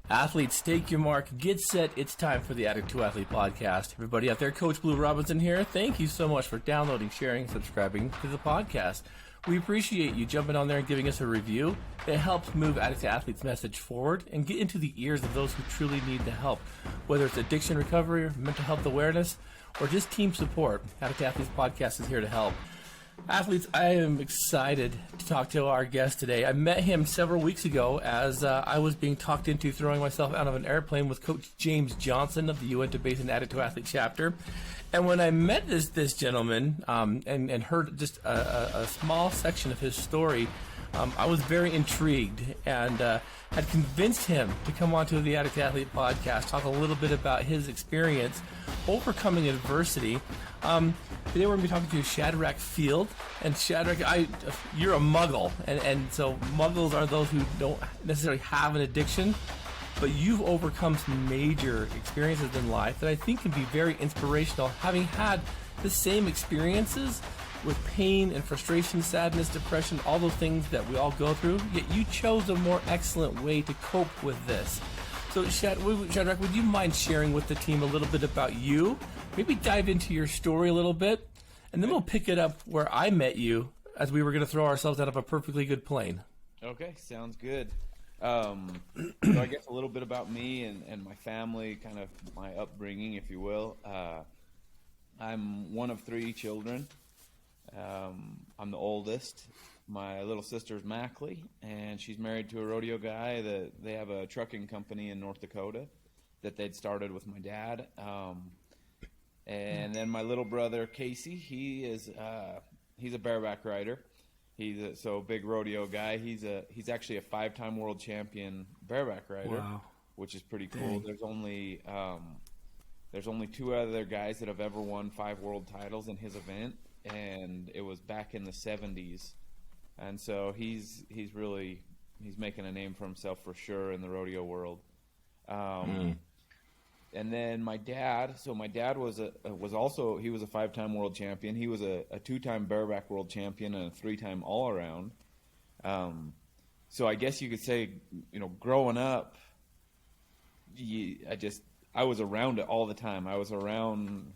Athletes, stake your mark, get set, it's time for the Addict II Athlete podcast. Everybody out there, Coach Blu Robinson here. Thank you so much for downloading, sharing, subscribing to the podcast. We appreciate you jumping on there and giving us a review. It helps move Addict II Athlete's message forward and get into the ears of those who truly need the help, whether it's addiction recovery, mental health awareness, or just team support. Addict II Athlete's podcast is here to help. Athletes, I am excited to talk to our guest today. I met him several weeks ago as I was being talked into throwing myself out of an airplane with Coach James Johnson of the Uinta Basin Addict II Athlete chapter. And when I met this gentleman and heard just a small section of his story, I was very intrigued and had convinced him to come onto the Addict II Athlete podcast, talk a little bit about his experience overcoming adversity. Today we're going to be talking to Shad Feild, and Shad, you're a muggle, and so muggles are those who don't necessarily have an addiction, but you've overcome some major experiences in life that I think can be very inspirational, having had the same experiences with pain and frustration, sadness, depression, all those things that we all go through, yet you chose a more excellent way to cope with this. So Shadrach, would you mind sharing with the team a little bit about you? Maybe dive into your story a little bit, and then we'll pick it up where I met you as we were going to throw ourselves out of a perfectly good plane. Okay, sounds good. So I guess a little bit about me and my family, kind of my upbringing, if you will. I'm one of three children. I'm the oldest. My little sister's Mackley, and she's married to a rodeo guy. That they have a trucking company in North Dakota that they'd started with my dad. And then my little brother Casey, he's a bareback rider. He's a big rodeo guy. He's actually a 5-time world champion bareback rider, wow, which is pretty cool. Dang. There's only 2 other guys that have ever won 5 world titles in his event, and it was back in the 70s. And so he's making a name for himself for sure in the rodeo world. And then my dad was also a 5-time world champion. He was a 2-time bareback world champion and a 3-time all around. So I guess you could say, growing up, I was around it all the time. I was around,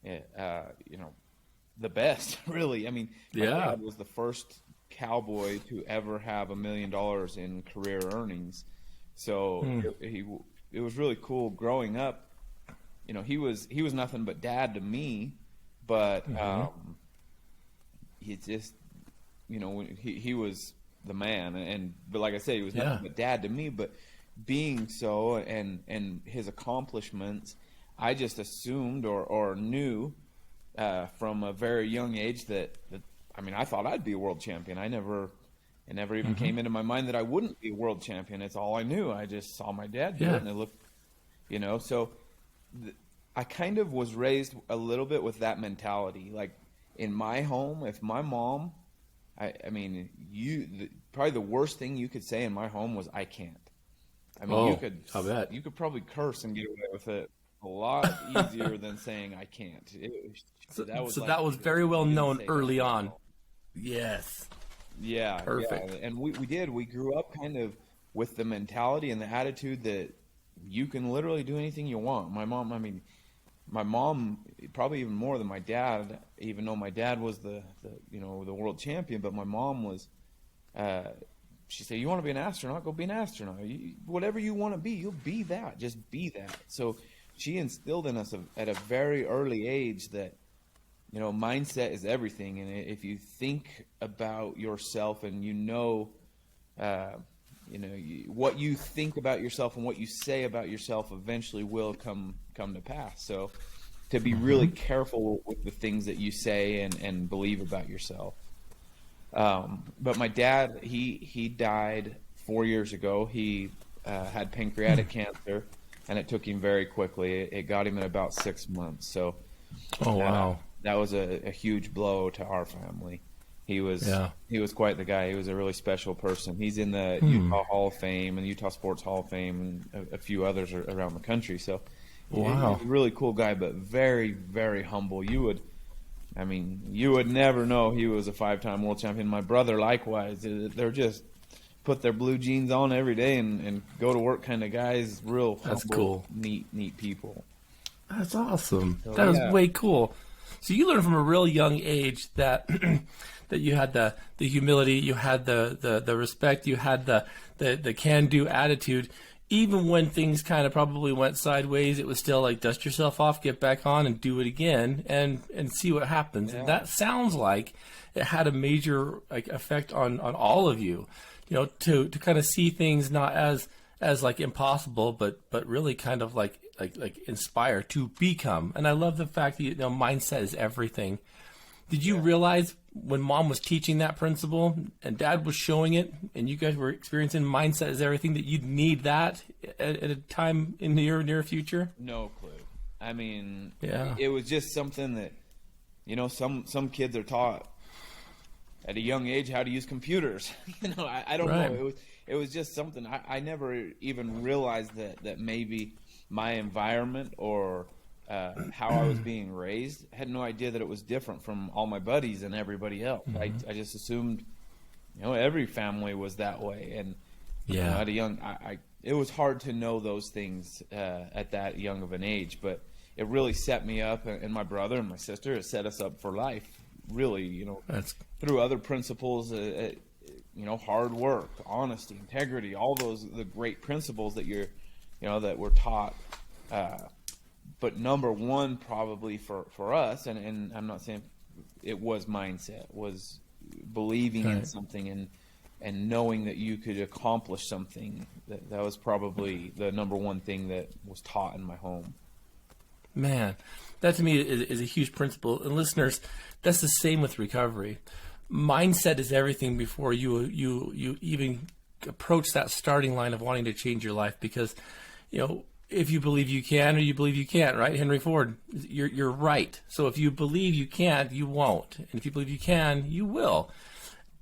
the best, really. I mean, my dad was the first cowboy to ever have $1 million in career earnings. So it was really cool growing up. He was nothing but dad to me, but he just, he was the man. But like I said, he was nothing but dad to me. But being so and his accomplishments, I just assumed or knew from a very young age that I thought I'd be a world champion. It never even came into my mind that I wouldn't be a world champion. It's all I knew. I just saw my dad do it, and it looked, so I kind of was raised a little bit with that mentality. Like in my home, if my mom, probably the worst thing you could say in my home was I can't. You could probably curse and get away with it a lot easier than saying I can't. That was very well known early on. Yes. Yeah. Perfect. Yeah. And we grew up kind of with the mentality and the attitude that you can literally do anything you want. My mom probably even more than my dad, even though my dad was the world champion, but my mom was, she said, you want to be an astronaut, go be an astronaut. Whatever you want to be, you'll be that. Just be that. So she instilled in us at a very early age that, mindset is everything. And if you think about yourself and what you think about yourself and what you say about yourself eventually will come to pass. So to be really careful with the things that you say and believe about yourself. But my dad, he died 4 years ago. He had pancreatic cancer, and it took him very quickly. It got him in about 6 months. So wow. That was a huge blow to our family. He was quite the guy. He was a really special person. He's in the Utah Hall of Fame and Utah Sports Hall of Fame and a few others around the country. So wow. He's a really cool guy, but very, very humble. You would never know he was a 5-time world champion. My brother, likewise. They're just put their blue jeans on every day and go to work kind of guys. Real humble, That's cool. neat people. That's awesome. So, That was yeah. way cool. So you learned from a real young age that that you had the humility, you had the respect, you had the can-do attitude. Even when things kind of probably went sideways, it was still like dust yourself off, get back on, and do it again, and see what happens. Yeah. And that sounds like it had a major effect on all of you. You know, to kind of see things not as like impossible, but really kind of like inspire to become. And I love the fact that mindset is everything. Did you realize when Mom was teaching that principle and Dad was showing it, and you guys were experiencing mindset is everything, that you'd need that at a time in the near future? No clue. I mean, Yeah. it was just something that, some kids are taught at a young age how to use computers. I don't Right. know. It was just something I never even realized that maybe my environment or how I was being raised. I had no idea that it was different from all my buddies and everybody else. I just assumed, every family was that way. And Yeah. at a young, it was hard to know those things at that young of an age. But it really set me up, and my brother and my sister, it set us up for life. Really, That's through other principles, hard work, honesty, integrity, all the great principles that that we're taught. But number one, probably for us, and I'm not saying it was mindset, was believing in Right. something and knowing that you could accomplish something. That was probably the number one thing that was taught in my home. Man, that to me is a huge principle. And listeners, that's the same with recovery. Mindset is everything before you even approach that starting line of wanting to change your life. Because, if you believe you can or you believe you can't, right? Henry Ford, you're right. So if you believe you can't, you won't. And if you believe you can, you will.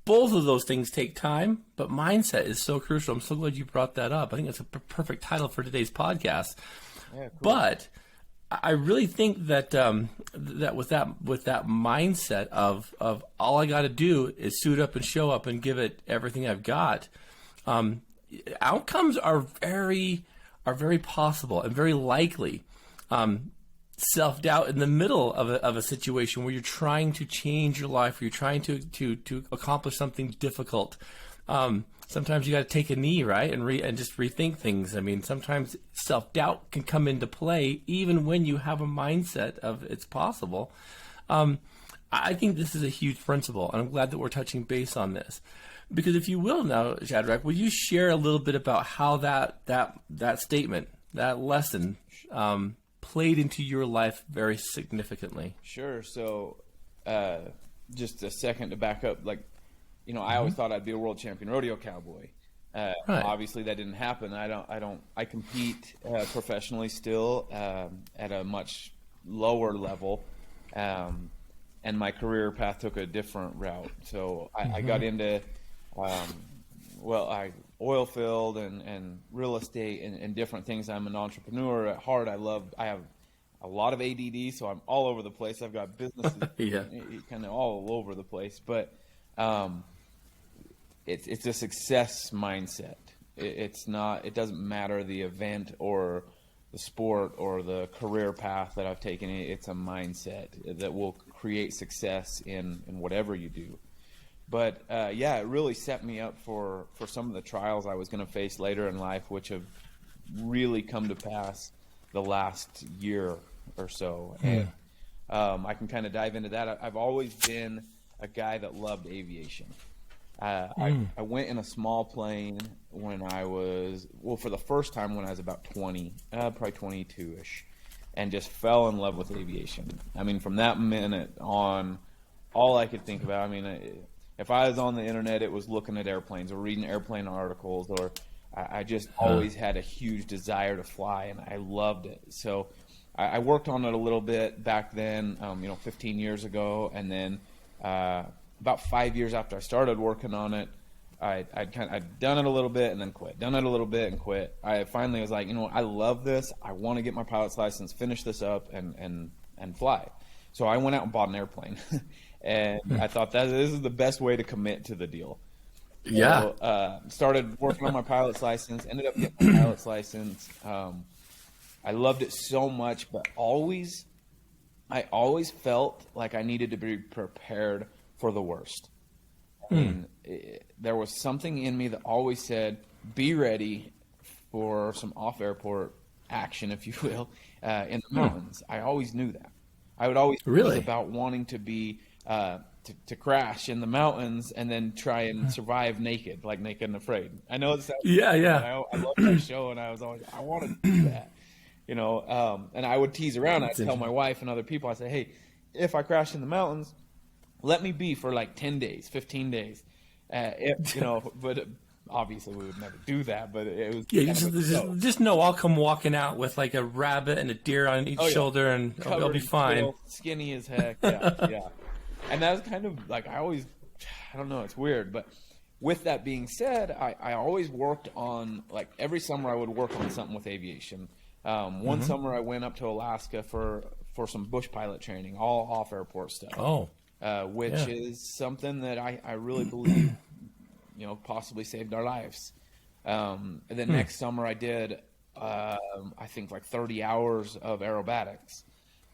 Both of those things take time, but mindset is so crucial. I'm so glad you brought that up. I think it's a perfect title for today's podcast. Yeah, cool. But I really think that that with that mindset of all I got to do is suit up and show up and give it everything I've got, outcomes are very possible and very likely. Self-doubt in the middle of a situation where you're trying to change your life, where you're trying to accomplish something difficult. Sometimes you got to take a knee, right, and just rethink things. I mean, sometimes self-doubt can come into play even when you have a mindset of it's possible. I think this is a huge principle, and I'm glad that we're touching base on this. Because if you will now, Shadrach, will you share a little bit about how that statement, that lesson, played into your life very significantly? Sure. So, just a second to back up, I always thought I'd be a world champion rodeo cowboy. Right. Obviously that didn't happen. I compete professionally still at a much lower level, and my career path took a different route. So I got into oil field and real estate and different things. I'm an entrepreneur at heart. I have a lot of ADD, so I'm all over the place. I've got businesses Yeah. kind of all over the place, but it's a success mindset. It's not. It doesn't matter the event or the sport or the career path that I've taken. It's a mindset that will create success in whatever you do. But it really set me up for some of the trials I was going to face later in life, which have really come to pass the last year or so. And I can kind of dive into that. I've always been a guy that loved aviation. I went in a small plane when I was, for the first time when I was about 20, probably 22-ish, and just fell in love with aviation. I mean, from that minute on, all I could think about, if I was on the internet, it was looking at airplanes or reading airplane articles, or I just always had a huge desire to fly, and I loved it. So I worked on it a little bit back then, 15 years ago, and then about 5 years after I started working on it, I'd done it a little bit and then quit, done it a little bit and quit. I finally was like, I love this. I want to get my pilot's license, finish this up, and fly. So I went out and bought an airplane, and I thought this is the best way to commit to the deal. Yeah. Started working on my pilot's license, ended up getting my pilot's license. I loved it so much, but I always felt like I needed to be prepared for the worst. I mean, there was something in me that always said, be ready for some off-airport action, if you will, in the mountains. I always knew that. I would always Really? think about wanting to be to crash in the mountains and then try and survive naked, like Naked and Afraid. I know it sounds Yeah. I love that show, and I was always, I want to do that, and I would tease around. I'd tell my wife and other people, I say, hey, if I crash in the mountains, let me be for like 10 days, 15 days, but obviously we would never do that, but it was just know I'll come walking out with like a rabbit and a deer on each shoulder, and I'll be fine. Tail, skinny as heck. Yeah. And that was kind of like, I don't know, it's weird, but with that being said, I always worked on, like, every summer I would work on something with aviation. One summer I went up to Alaska for some bush pilot training, all off airport stuff. Which is something that I really believe, possibly saved our lives. And then next summer I did, I think like 30 hours of aerobatics.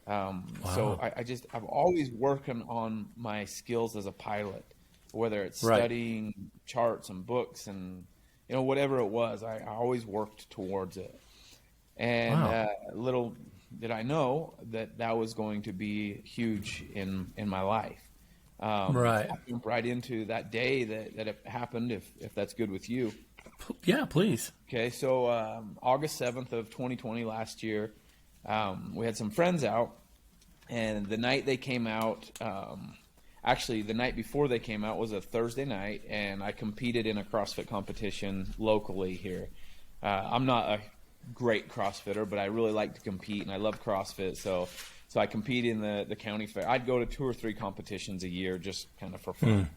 So I've always working on my skills as a pilot, whether it's studying charts and books and, whatever it was, I always worked towards it. And little did I know that was going to be huge in my life. I jumped right into that day that it happened, if that's good with you. Yeah, please. Okay, so August 7th of 2020, last year, we had some friends out, and the night they came out, actually the night before they came out was a Thursday night, and I competed in a CrossFit competition locally here. I'm not a great CrossFitter, but I really like to compete, and I love CrossFit, so I compete in the county fair. I'd go to 2 or 3 competitions a year just kind of for fun.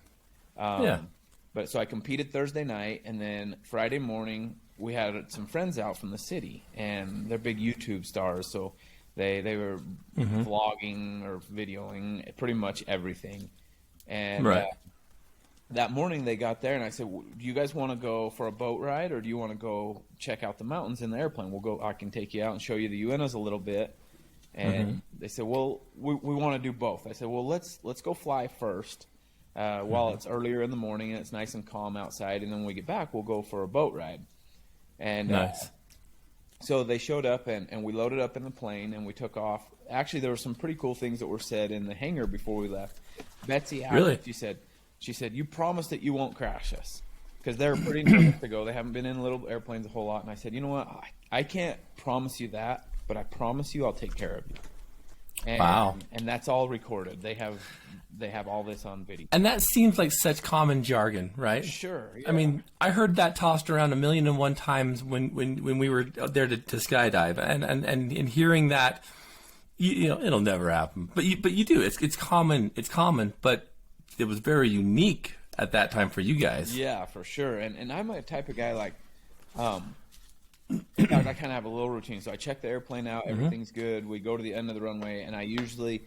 But so I competed Thursday night, and then Friday morning we had some friends out from the city, and they're big YouTube stars, so they were vlogging or videoing pretty much everything. And that morning they got there, and I said, do you guys want to go for a boat ride, or do you want to go check out the mountains in the airplane? I can take you out and show you the UNOs a little bit. And they said, well, we want to do both. I said, well, let's go fly first while it's earlier in the morning and it's nice and calm outside, and then when we get back, we'll go for a boat ride. And nice. So they showed up, and we loaded up in the plane, and we took off. Actually, there were some pretty cool things that were said in the hangar before we left. Betsy asked, really? She said, you promised that you won't crash us, because they're pretty nervous to go. They haven't been in little airplanes a whole lot. And I said, you know what? I can't promise you that, but I promise you I'll take care of you. And, and that's all recorded. They have all this on video. And that seems like such common jargon, right? Sure. Yeah. I mean, I heard that tossed around 1,000,001 times when we were out there to skydive, and hearing that, it'll never happen. But you do. It's common. It's common, but it was very unique at that time for you guys. Yeah, for sure. And I'm a type of guy like, I kind of have a little routine. So I check the airplane out, everything's good. We go to the end of the runway, and I usually,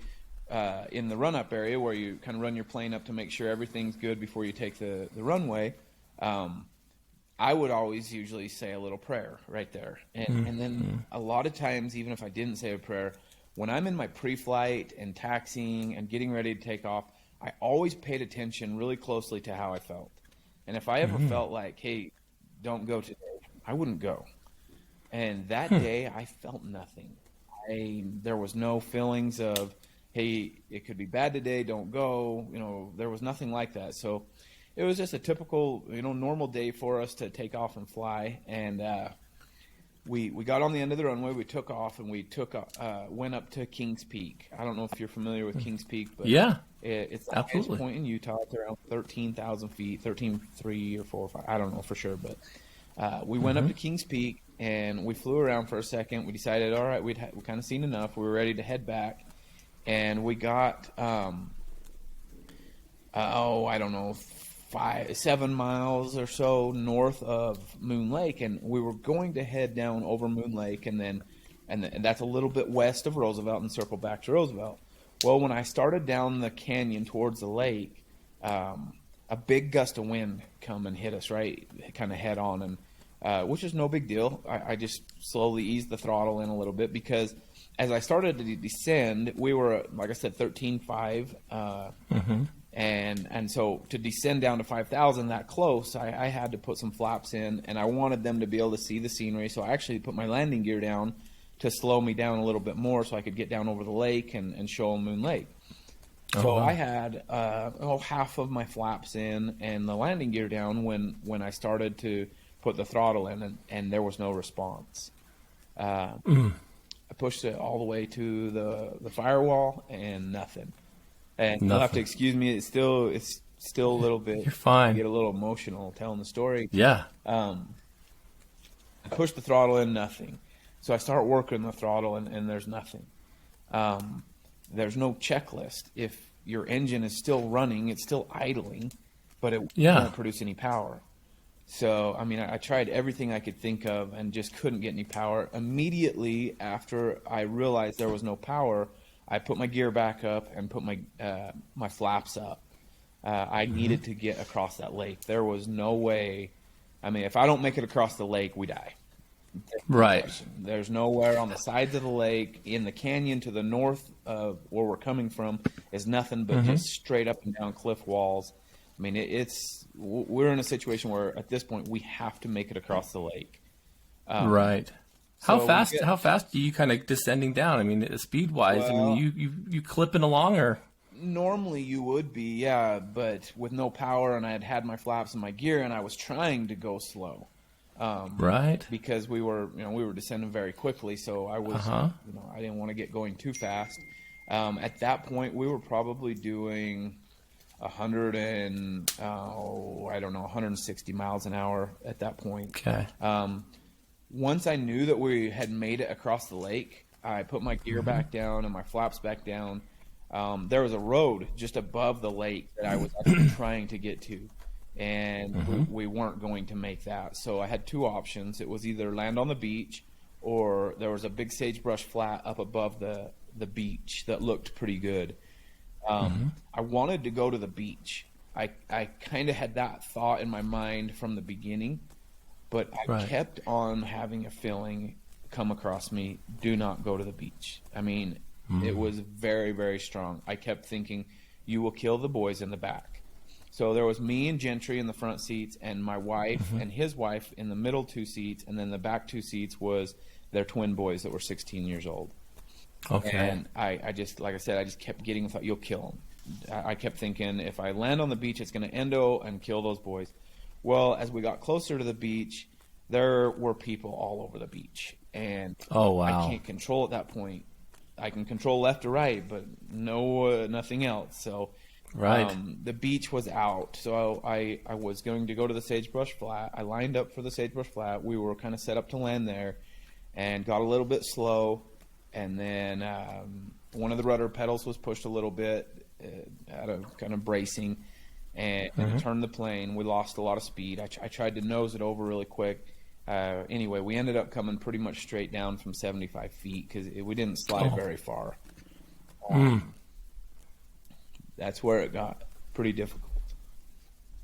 in the run-up area where you kind of run your plane up to make sure everything's good before you take the runway, I would always usually say a little prayer right there. And then a lot of times, even if I didn't say a prayer, when I'm in my pre-flight and taxiing and getting ready to take off, I always paid attention really closely to how I felt. And if I ever felt like, hey, don't go today, I wouldn't go. And that day, I felt nothing. There was no feelings of, hey, it could be bad today, don't go. There was nothing like that. So it was just a typical, normal day for us to take off and fly. And we got on the end of the runway, we took off, and we went up to Kings Peak. I don't know if you're familiar with Kings Peak, but yeah, it's the highest point in Utah. It's around 13,000 feet, 13,300 or 4 or 5. I don't know for sure, but we went up to Kings Peak, and we flew around for a second. We decided, all right, we kind of seen enough. We were ready to head back, and we got, I don't know, 7 miles or so north of Moon Lake, and we were going to head down over Moon Lake, and that's a little bit west of Roosevelt, and circle back to Roosevelt. Well, when I started down the canyon towards the lake, a big gust of wind come and hit us right kind of head on, and which is no big deal. I just slowly eased the throttle in a little bit because as I started to descend, we were, like I said, 13.5, and so to descend down to 5,000 that close, I had to put some flaps in, and I wanted them to be able to see the scenery, so I actually put my landing gear down to slow me down a little bit more so I could get down over the lake and show Moon Lake. So I had half of my flaps in and the landing gear down when I started to put the throttle in, and there was no response. I pushed it all the way to the firewall and nothing. And you'll have to excuse me. It's still a little bit. You're fine. I get a little emotional telling the story. Yeah. I pushed the throttle in, nothing. So I start working the throttle and there's nothing. There's no checklist. If your engine is still running, it's still idling, but it won't produce any power. So, I mean, I tried everything I could think of and just couldn't get any power. Immediately after I realized there was no power, I put my gear back up and put my my flaps up. I needed to get across that lake. There was no way. I mean, if I don't make it across the lake, we die. Right. There's nowhere on the sides of the lake. In the canyon to the north of where we're coming from is nothing but just straight up and down cliff walls. I mean, we're in a situation where at this point we have to make it across the lake. Right. How so fast are you kind of descending down? I mean, speed wise, I mean, you clipping along, or? Normally you would be, yeah, but with no power, and I had my flaps and my gear, and I was trying to go slow. Right. Because we were descending very quickly, so I was, I didn't want to get going too fast. At that point, we were probably doing 160 miles an hour at that point. Okay. Once I knew that we had made it across the lake, I put my gear back down and my flaps back down. There was a road just above the lake that I was actually trying to get to, and we weren't going to make that. So I had two options. It was either land on the beach, or there was a big sagebrush flat up above the beach that looked pretty good. I wanted to go to the beach. I kind of had that thought in my mind from the beginning, but I kept on having a feeling come across me, do not go to the beach. I mean, it was very, very strong. I kept thinking, you will kill the boys in the back. So there was me and Gentry in the front seats, and my wife and his wife in the middle two seats, and then the back two seats was their twin boys that were 16 years old. Okay. And I just, like I said, I just kept getting the thought, you'll kill them. I kept thinking, if I land on the beach, it's going to endo and kill those boys. Well, as we got closer to the beach, there were people all over the beach. And I can't control at that point. I can control left or right, but nothing else. So the beach was out. So I was going to go to the sagebrush flat. I lined up for the sagebrush flat. We were kind of set up to land there and got a little bit slow. And then one of the rudder pedals was pushed a little bit out of kind of bracing, and it turned the plane. We lost a lot of speed. I tried to nose it over really quick. Anyway, we ended up coming pretty much straight down from 75 feet because we didn't slide very far. That's where it got pretty difficult.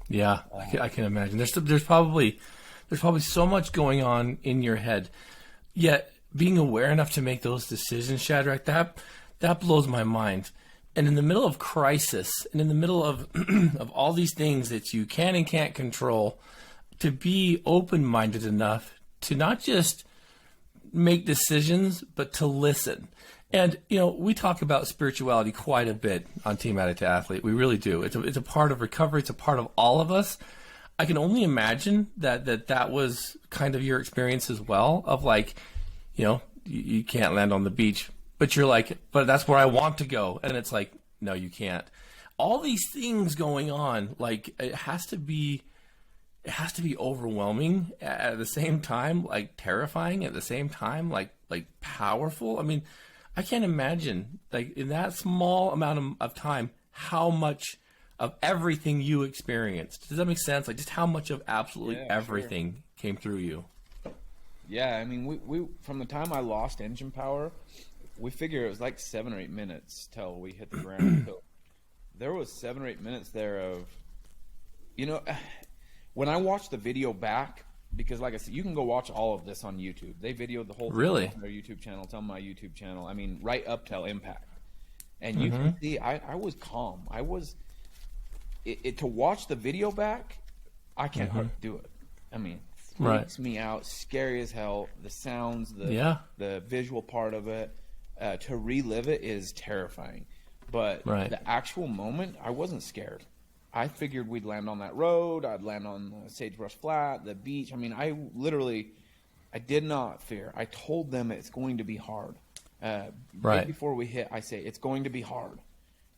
Yeah, I can imagine. There's probably so much going on in your head, yet being aware enough to make those decisions, Shadrach, that blows my mind. And in the middle of crisis, and in the middle of of all these things that you can and can't control, to be open-minded enough to not just make decisions, but to listen. And, we talk about spirituality quite a bit on Team Addict II Athlete. We really do. It's a part of recovery. It's a part of all of us. I can only imagine that was kind of your experience as well, of like, you can't land on the beach, but you're like, but that's where I want to go. And it's like, no, you can't. All these things going on, like it has to be overwhelming at the same time, like terrifying at the same time, like powerful. I mean, I can't imagine, like in that small amount of time, how much of everything you experienced. Does that make sense? Like just how much of absolutely everything came through you. Yeah, I mean, we from the time I lost engine power, we figure it was like 7 or 8 minutes till we hit the ground. So there was 7 or 8 minutes there of You know, when I watch the video back, because like I said, you can go watch all of this on YouTube. They videoed the whole thing on their YouTube channel. It's on my YouTube channel. I mean, right up till impact. And you can see I was calm. I was to watch the video back, I can't hardly do it. I mean, freaks me out, scary as hell. The sounds, the visual part of it, to relive it is terrifying. But the actual moment, I wasn't scared. I figured we'd land on that road. I'd land on Sagebrush Flat, the beach. I mean, I did not fear. I told them it's going to be hard. Right before we hit, I say it's going to be hard.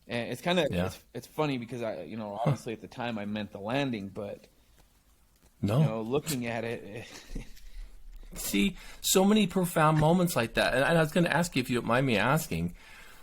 And it's kind of it's funny because obviously at the time I meant the landing, but looking at it. See, so many profound moments like that. And I was going to ask you, if you don't mind me asking,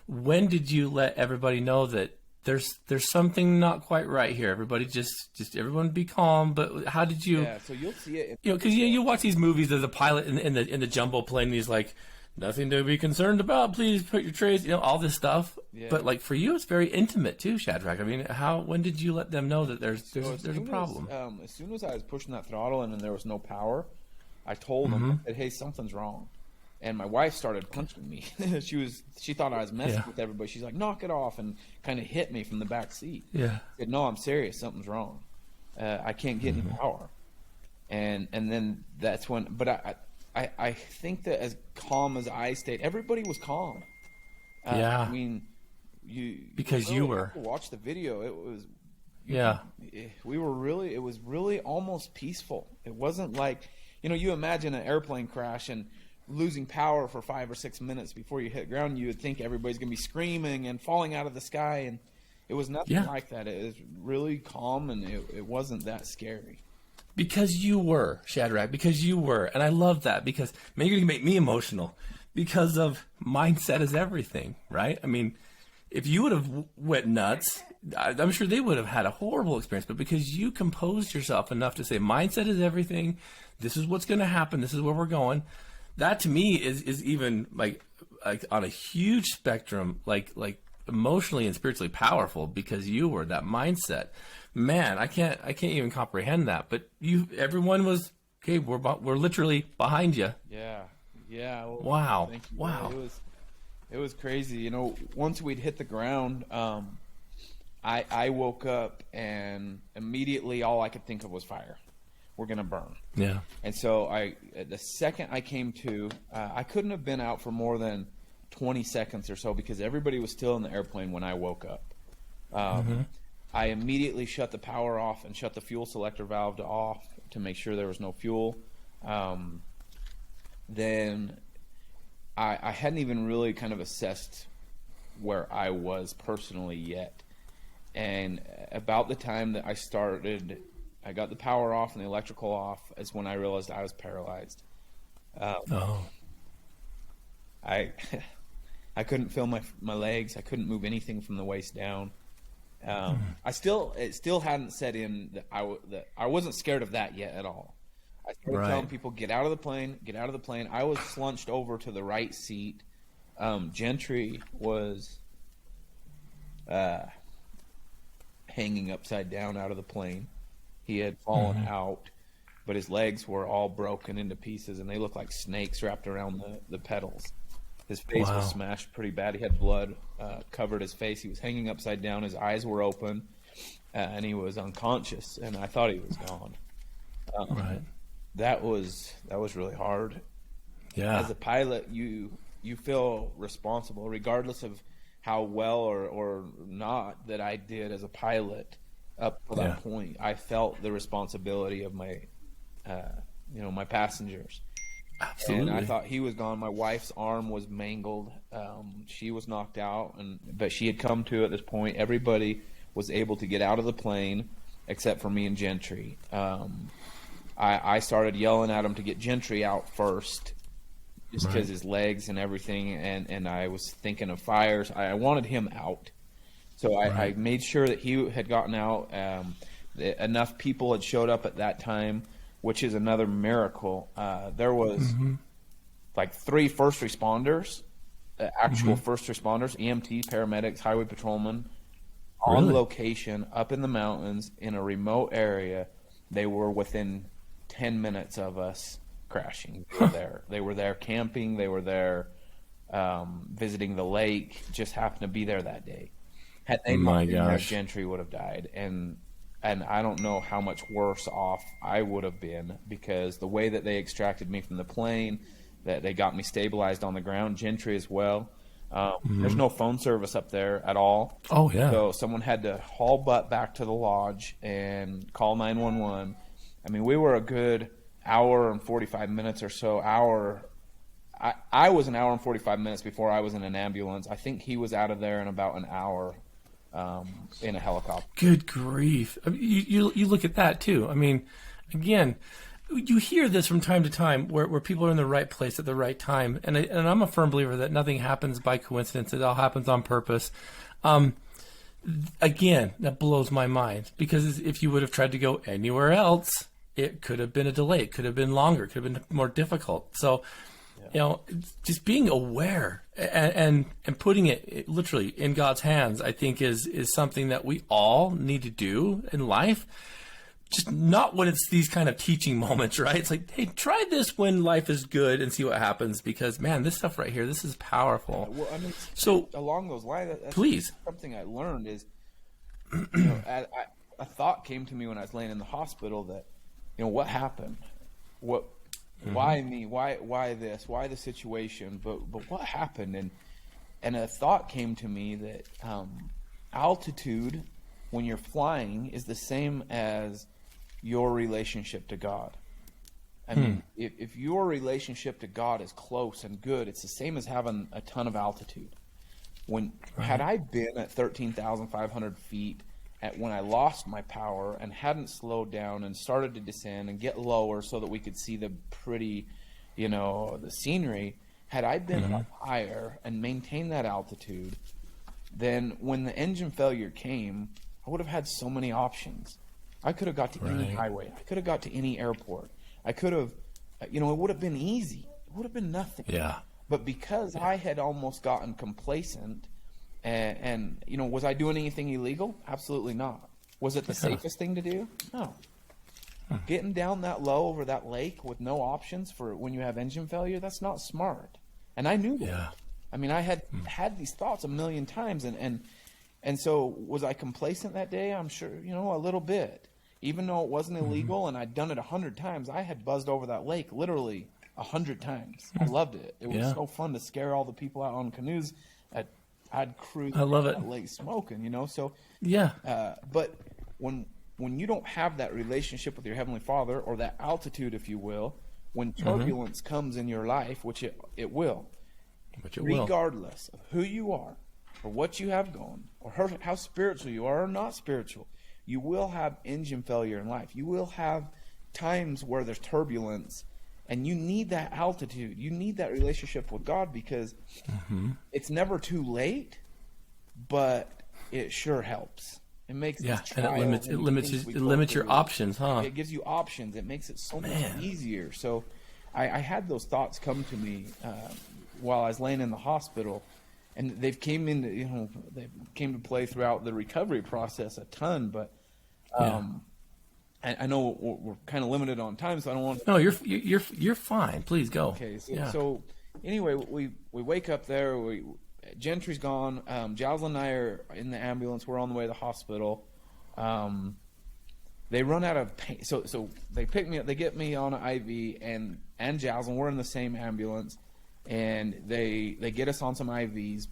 when did you let everybody know that there's something not quite right here? Everybody just everyone be calm. But how did you? Yeah, so you'll see it. Because you watch these movies. There's a pilot in the jumbo plane. And he's like, nothing to be concerned about. Please put your trays. All this stuff. Yeah. But like for you, it's very intimate too, Shadrach. I mean, when did you let them know that there's a problem? As soon as I was pushing that throttle and there was no power, I told them, I said, hey, something's wrong. And my wife started punching me. She thought I was messing with everybody. She's like, knock it off, and kind of hit me from the back seat. Yeah. I said, no, I'm serious. Something's wrong. I can't get any power. And then that's when. But I think that as calm as I stayed, everybody was calm. I mean, because you were. Watch the video. It was. It was really almost peaceful. It wasn't like, you imagine an airplane crash and losing power for 5 or 6 minutes before you hit ground. You would think everybody's going to be screaming and falling out of the sky, and it was nothing like that. It was really calm, and it wasn't that scary. Because you were, Shadrach, because you were. And I love that, because maybe you can make me emotional, because of mindset is everything, right? I mean, if you would have went nuts, I'm sure they would have had a horrible experience. But because you composed yourself enough to say mindset is everything, this is what's going to happen, this is where we're going, that to me is even like on a huge spectrum, like emotionally and spiritually powerful, because you were that mindset. Man, I can't even comprehend that. But everyone was okay. We're literally behind you. Yeah. Well, wow. Thank you. Wow. It was crazy. Once we'd hit the ground, I woke up and immediately all I could think of was fire. We're gonna burn. Yeah. And so the second I came to, I couldn't have been out for more than 20 seconds or so, because everybody was still in the airplane when I woke up. I immediately shut the power off and shut the fuel selector valve off to make sure there was no fuel. Then I hadn't even really kind of assessed where I was personally yet. And about the time that I got the power off and the electrical off, is when I realized I was paralyzed. I couldn't feel my legs. I couldn't move anything from the waist down. It still hadn't set in that I wasn't scared of that yet at all. I started telling people, get out of the plane, get out of the plane. I was slunched over to the right seat. Gentry was hanging upside down out of the plane. He had fallen out, but his legs were all broken into pieces, and they looked like snakes wrapped around the pedals. His face was smashed pretty bad. He had blood covered his face. He was hanging upside down. His eyes were open, and he was unconscious, and I thought he was gone. That was really hard. Yeah. As a pilot, you feel responsible, regardless of how well or not that I did as a pilot. Up to that point, I felt the responsibility of my, my passengers. Absolutely. And I thought he was gone. My wife's arm was mangled. She was knocked out, but she had come to at this point. Everybody was able to get out of the plane except for me and Gentry. I started yelling at him to get Gentry out first, just because his legs and everything, and I was thinking of fires. I wanted him out. So I made sure that he had gotten out. Enough people had showed up at that time, which is another miracle. There was like 3 first responders, actual first responders, EMTs, paramedics, highway patrolmen, on Really? location up in the mountains in a remote area. They were within 10 minutes of us crashing. They were there. They were there camping. They were there visiting the lake. Just happened to be there that day. Had they not been there, Gentry would have died. And I don't know how much worse off I would have been, because the way that they extracted me from the plane, that they got me stabilized on the ground, Gentry as well. There's no phone service up there at all. Oh, yeah. So someone had to haul butt back to the lodge and call 911. I mean, we were a good hour and 45 minutes or so. I was an hour and 45 minutes before I was in an ambulance. I think he was out of there in about an hour in a helicopter. Good grief. I mean, you look at that, too. I mean, again, you hear this from time to time where people are in the right place at the right time. And I'm a firm believer that nothing happens by coincidence. It all happens on purpose. Again, that blows my mind, because if you would have tried to go anywhere else, it could have been a delay. It could have been longer. It could have been more difficult. So, just being aware and putting it literally in God's hands, I think is something that we all need to do in life. Just not when it's these kind of teaching moments, right? It's like, hey, try this when life is good and see what happens, because, man, this stuff right here, this is powerful. Well, I mean, so along those lines, that's please, something I learned is, a thought came to me when I was laying in the hospital that, what happened? Why me? Why this? Why the situation? But what happened? And a thought came to me that altitude, when you're flying, is the same as your relationship to God. I mean, if your relationship to God is close and good, it's the same as having a ton of altitude. Had I been at 13,500 feet when I lost my power and hadn't slowed down and started to descend and get lower so that we could see the pretty, the scenery, had I been up higher and maintained that altitude, then when the engine failure came, I would have had so many options. I could have got to any highway. I could have got to any airport. I could have, it would have been easy. It would have been nothing. Yeah. But because I had almost gotten complacent, and was I doing anything illegal? Absolutely not. Was it the safest thing to do? No. Getting down that low over that lake with no options for when you have engine failure, that's not smart. And I knew that. Yeah. I mean, I had these thoughts a million times, and so was I complacent that day? I'm sure, a little bit. Even though it wasn't illegal and I'd done it 100 times, I had buzzed over that lake literally 100 times. I loved it. It was so fun to scare all the people out on canoes. I'd cruise that lake smoking, So but when you don't have that relationship with your Heavenly Father, or that altitude, if you will, when turbulence comes in your life, which it will, regardless of who you are or what you have going, or how spiritual you are or not spiritual, you will have engine failure in life. You will have times where there's turbulence, and you need that altitude. You need that relationship with God, because it's never too late, but it sure helps. It makes and it limits your options, huh? It gives you options. It makes it so much easier. So I had those thoughts come to me while I was laying in the hospital, and they've came to play throughout the recovery process a ton. But I know we're kind of limited on time, so I don't want. No, you're fine. Please go. Okay. So anyway, we wake up there. Gentry's gone. Jocelyn and I are in the ambulance. We're on the way to the hospital. They run out of pain. So they pick me up. They get me on an IV, and Jocelyn. We're in the same ambulance, and they get us on some IVs,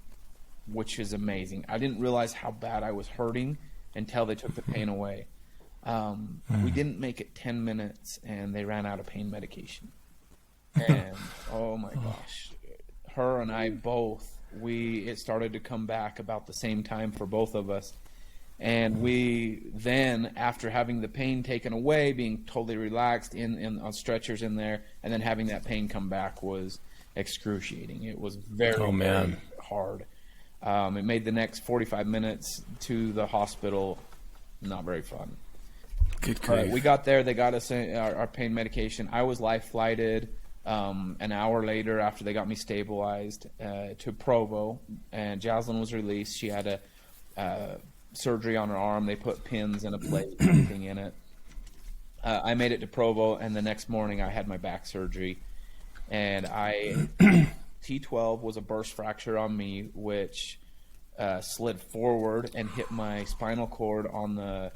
which is amazing. I didn't realize how bad I was hurting until they took the pain away. We didn't make it 10 minutes, and they ran out of pain medication. And oh my gosh, her and I both. It started to come back about the same time for both of us. And we then, after having the pain taken away, being totally relaxed on stretchers in there, and then having that pain come back was excruciating. It was very, very hard. It made the next 45 minutes to the hospital not very fun. Good grief. We got there. They got us our pain medication. I was life flighted. An hour later, after they got me stabilized, to Provo, and Jocelyn was released. She had a surgery on her arm. They put pins and a plate, everything in it. I made it to Provo, and the next morning I had my back surgery, and T12 was a burst fracture on me, which slid forward and hit my spinal cord on the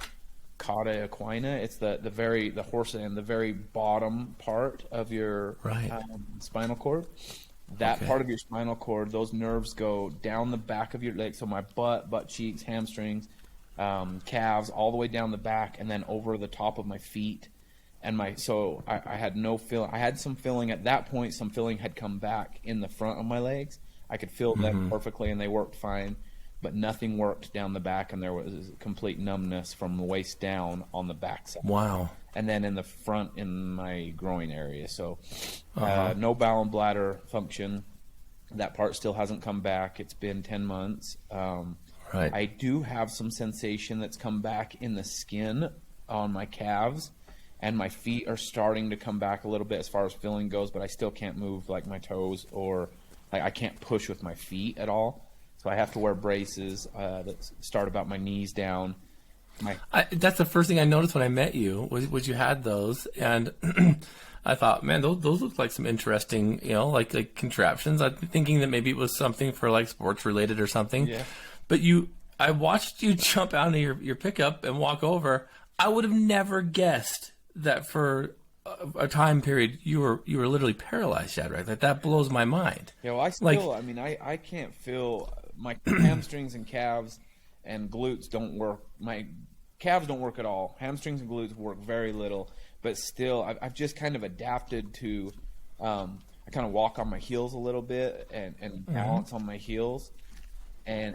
cauda equina. It's the horse and the very bottom part of your spinal cord. That part of your spinal cord, those nerves go down the back of your leg. So my butt cheeks, hamstrings, calves, all the way down the back, and then over the top of my feet. And I had no feeling. I had some feeling at that point. Some feeling had come back in the front of my legs. I could feel them perfectly, and they worked fine. But nothing worked down the back, and there was complete numbness from the waist down on the back side. Wow. And then in the front, in my groin area. So no bowel and bladder function. That part still hasn't come back. It's been 10 months. I do have some sensation that's come back in the skin on my calves, and my feet are starting to come back a little bit as far as feeling goes, but I still can't move like my toes, or I can't push with my feet at all. So I have to wear braces that start about my knees down. That's the first thing I noticed when I met you was you had those, and I thought, man, those look like some interesting, like contraptions. I'm thinking that maybe it was something for like sports related or something. Yeah. But I watched you jump out of your pickup and walk over. I would have never guessed that for a time period you were literally paralyzed, Shad, right? That blows my mind. Yeah, well, I can't feel my hamstrings and calves and glutes don't work. My calves don't work at all. Hamstrings and glutes work very little, but still I've just kind of adapted to I kind of walk on my heels a little bit and balance on my heels. And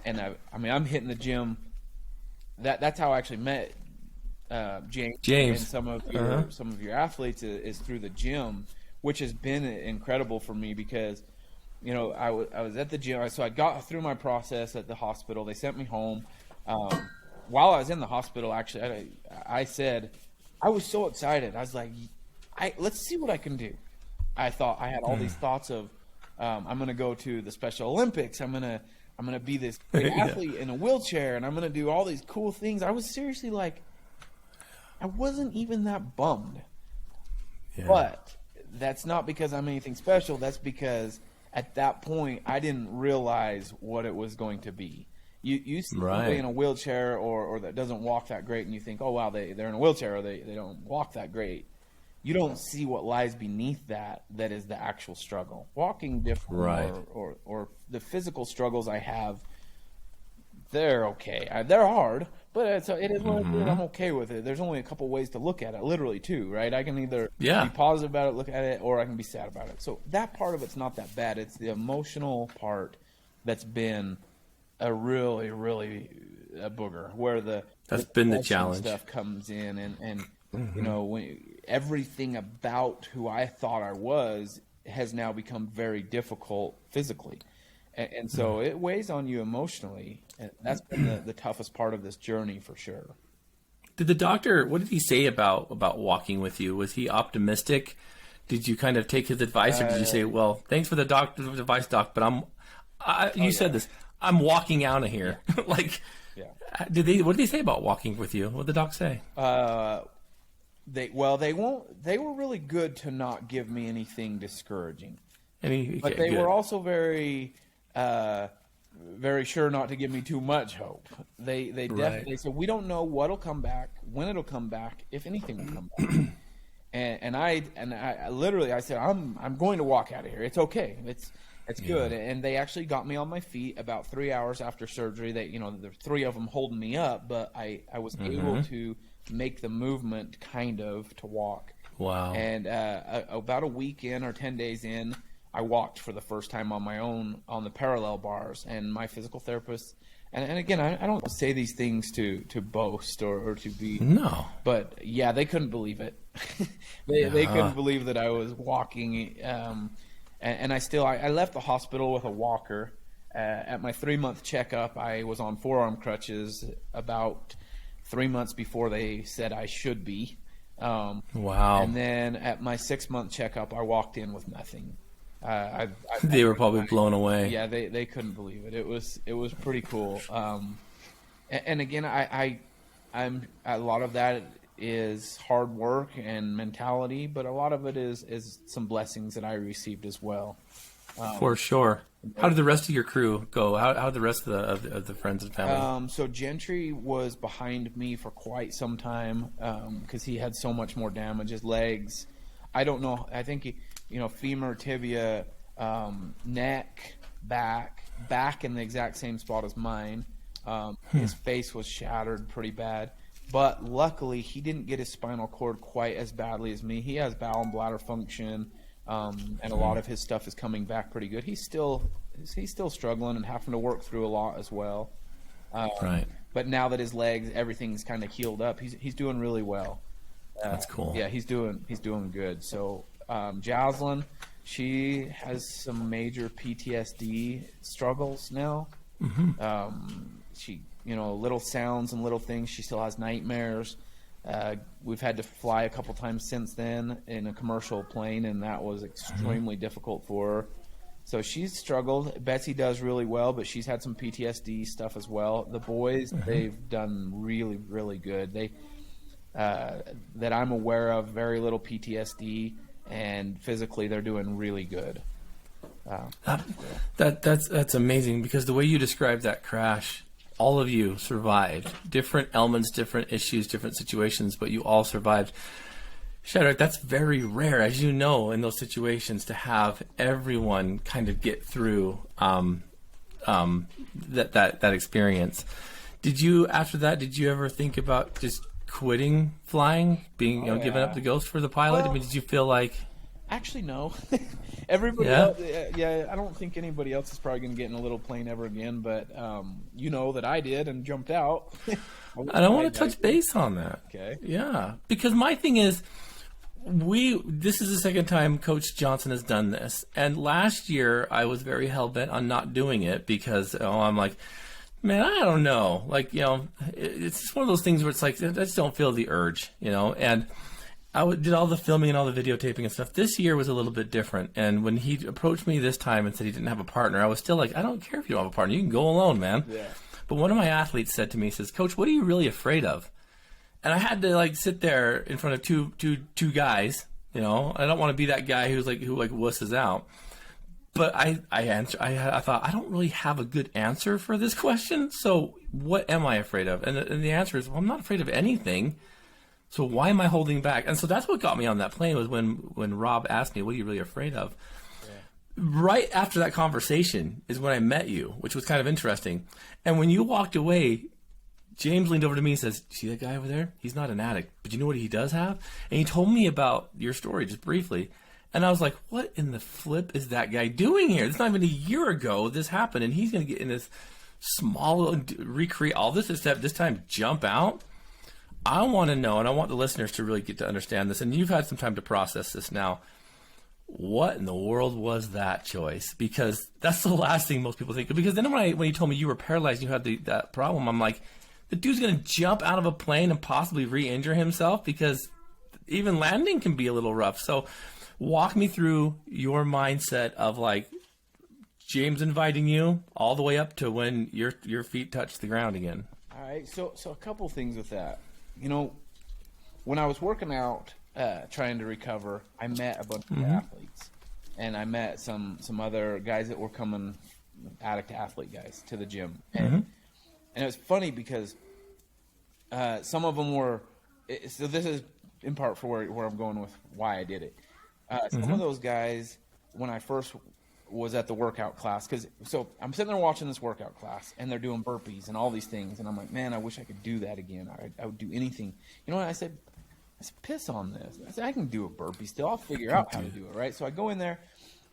I'm hitting the gym. That's how I actually met James and some of your athletes is through the gym, which has been incredible for me because I was at the gym. So I got through my process at the hospital. They sent me home. While I was in the hospital, actually, I said I was so excited. I was like, let's see what I can do. I thought I had all these thoughts of I'm going to go to the Special Olympics. I'm going to be this great athlete in a wheelchair, and I'm going to do all these cool things. I was seriously like, I wasn't even that bummed. Yeah. But that's not because I'm anything special. That's because at that point, I didn't realize what it was going to be. You see somebody in a wheelchair or that doesn't walk that great, and you think, oh, wow, they're in a wheelchair or they don't walk that great. You don't see what lies beneath that is the actual struggle. Walking different or the physical struggles I have, they're okay. They're hard, but it is what it is. I'm okay with it. There's only a couple ways to look at it, literally, too, right? I can either be positive about it, look at it, or I can be sad about it. So that part of it's not that bad. It's the emotional part that's been a really, really a booger, where that's been the challenge stuff comes in, and when everything about who I thought I was has now become very difficult physically. And so it weighs on you emotionally. And that's been the toughest part of this journey for sure. Did the doctor, what did he say about walking with you? Was he optimistic? Did you kind of take his advice, or did you say, well, thanks for the doctor's advice, doc, but you said this, I'm walking out of here. What did they say about walking with you? What did the doc say? They were really good to not give me anything discouraging. But they were also very very sure not to give me too much hope. They definitely said, we don't know what'll come back, when it'll come back, if anything will come back. and I literally said, I'm going to walk out of here. It's okay. It's good. And they actually got me on my feet about 3 hours after surgery. There were 3 of them holding me up, but I was able to make the movement kind of to walk. Wow. And about a week in or 10 days in, I walked for the first time on my own on the parallel bars, and my physical therapist, and again, I don't say these things to boast or to be, but yeah, they couldn't believe it. They couldn't believe that I was walking, and I left the hospital with a walker. At my 3-month checkup, I was on forearm crutches about 3 months before they said I should be. Wow. And then at my 6-month checkup, I walked in with nothing. They were probably blown away. Yeah, they couldn't believe it. It was pretty cool. And again, I'm a lot of that is hard work and mentality, but a lot of it is some blessings that I received as well. For sure. How did the rest of your crew go? How did the rest of the friends and family? So Gentry was behind me for quite some time because he had so much more damage. His legs, I don't know. I think femur, tibia, neck, back in the exact same spot as mine. His face was shattered pretty bad. But luckily, he didn't get his spinal cord quite as badly as me. He has bowel and bladder function, and a lot of his stuff is coming back pretty good. He's still struggling and having to work through a lot as well. Right. But now that his legs, everything's kind of healed up, he's doing really well. That's cool. Yeah, he's doing good. So Jocelyn, she has some major PTSD struggles now. She, little sounds and little things. She still has nightmares. We've had to fly a couple times since then in a commercial plane, and that was extremely difficult for her. So she's struggled. Betsy does really well, but she's had some PTSD stuff as well. The boys, they've done really, really good. They that I'm aware of, very little PTSD, and physically they're doing really good. That's amazing, because the way you described that crash, all of you survived. Different elements, different issues, different situations, but you all survived. Shadrach, that's very rare, as you know, in those situations, to have everyone kind of get through that experience. Did you, after that, did you ever think about just quitting flying, being giving up the ghost for the pilot? Well, I mean, did you feel like... Actually, no. Everybody else, I don't think anybody else is probably going to get in a little plane ever again, but that I did and jumped out. I don't want to touch base on that. Okay. Yeah, because my thing is, this is the second time Coach Johnson has done this, and last year I was very hell-bent on not doing it because I'm like, man, I don't know. Like, it's just one of those things where it's like, I just don't feel the urge, and I did all the filming and all the videotaping and stuff. This year was a little bit different. And when he approached me this time and said he didn't have a partner, I was still like, I don't care if you don't have a partner. You can go alone, man. Yeah. But one of my athletes said to me, he says, Coach, what are you really afraid of? And I had to sit there in front of two guys. I don't want to be that guy who wusses out. But I thought, I don't really have a good answer for this question. So what am I afraid of? And the answer is, well, I'm not afraid of anything. So why am I holding back? And so that's what got me on that plane, was when Rob asked me, what are you really afraid of? Yeah. Right after that conversation is when I met you, which was kind of interesting. And when you walked away, James leaned over to me and says, see that guy over there? He's not an addict, but you know what he does have? And he told me about your story just briefly. And I was like, what in the flip is that guy doing here? It's not even a year ago this happened, and he's going to get in this small, recreate all this, except this time jump out. I want to know, and I want the listeners to really get to understand this, and you've had some time to process this now. What in the world was that choice? Because that's the last thing most people think. Because then when you told me you were paralyzed and you had that problem, I'm like, the dude's going to jump out of a plane and possibly re-injure himself, because even landing can be a little rough. So walk me through your mindset of James inviting you all the way up to when your feet touch the ground again. All right, so a couple things with that. When I was working out, trying to recover, I met a bunch of athletes, and I met some other guys that were coming, Addict II Athlete guys, to the gym. And it was funny because some of them were, so this is in part for where I'm going with why I did it. Some of those guys, when I first was at the workout class, so I'm sitting there watching this workout class, and they're doing burpees and all these things, and I'm like, man, I wish I could do that again. I would do anything. You know what I said? Piss on this. I said, I can do a burpee still. I'll figure out how to do it, right? So I go in there,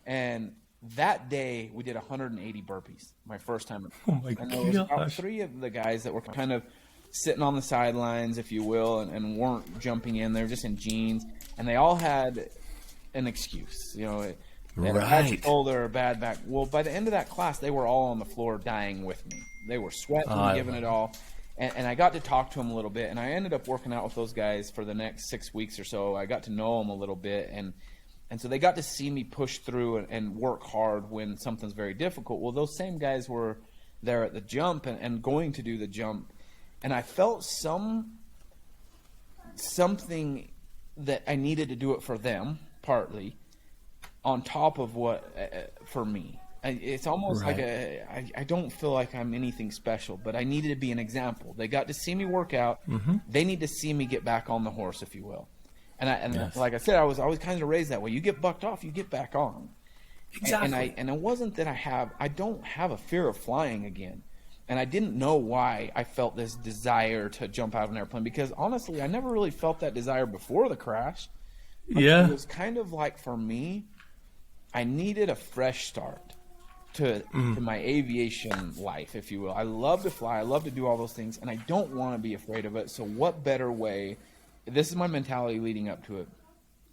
and that day we did 180 burpees, my first time. Oh my and there was about gosh. 3 of the guys that were kind of sitting on the sidelines, if you will, and weren't jumping in. They were just in jeans, and they all had an excuse, They had a bad shoulder, a bad back. Well, by the end of that class, they were all on the floor dying with me. They were sweating, giving it all. And I got to talk to them a little bit, and I ended up working out with those guys for the next 6 weeks or so. I got to know them a little bit, and so they got to see me push through and work hard when something's very difficult. Well, those same guys were there at the jump and going to do the jump, and I felt something that I needed to do it for them, partly, on top of what for me. It's almost Right. like I don't feel like I'm anything special, but I needed to be an example. They got to see me work out. They need to see me get back on the horse, if you will. And Yes. like I said, I was always kind of raised that way. You get bucked off, you get back on. Exactly. And it wasn't that I don't have a fear of flying again. And I didn't know why I felt this desire to jump out of an airplane, because honestly, I never really felt that desire before the crash. Yeah. It was kind of like, for me, I needed a fresh start to my aviation life, if you will. I love to fly. I love to do all those things, and I don't want to be afraid of it. So what better way, this is my mentality leading up to it,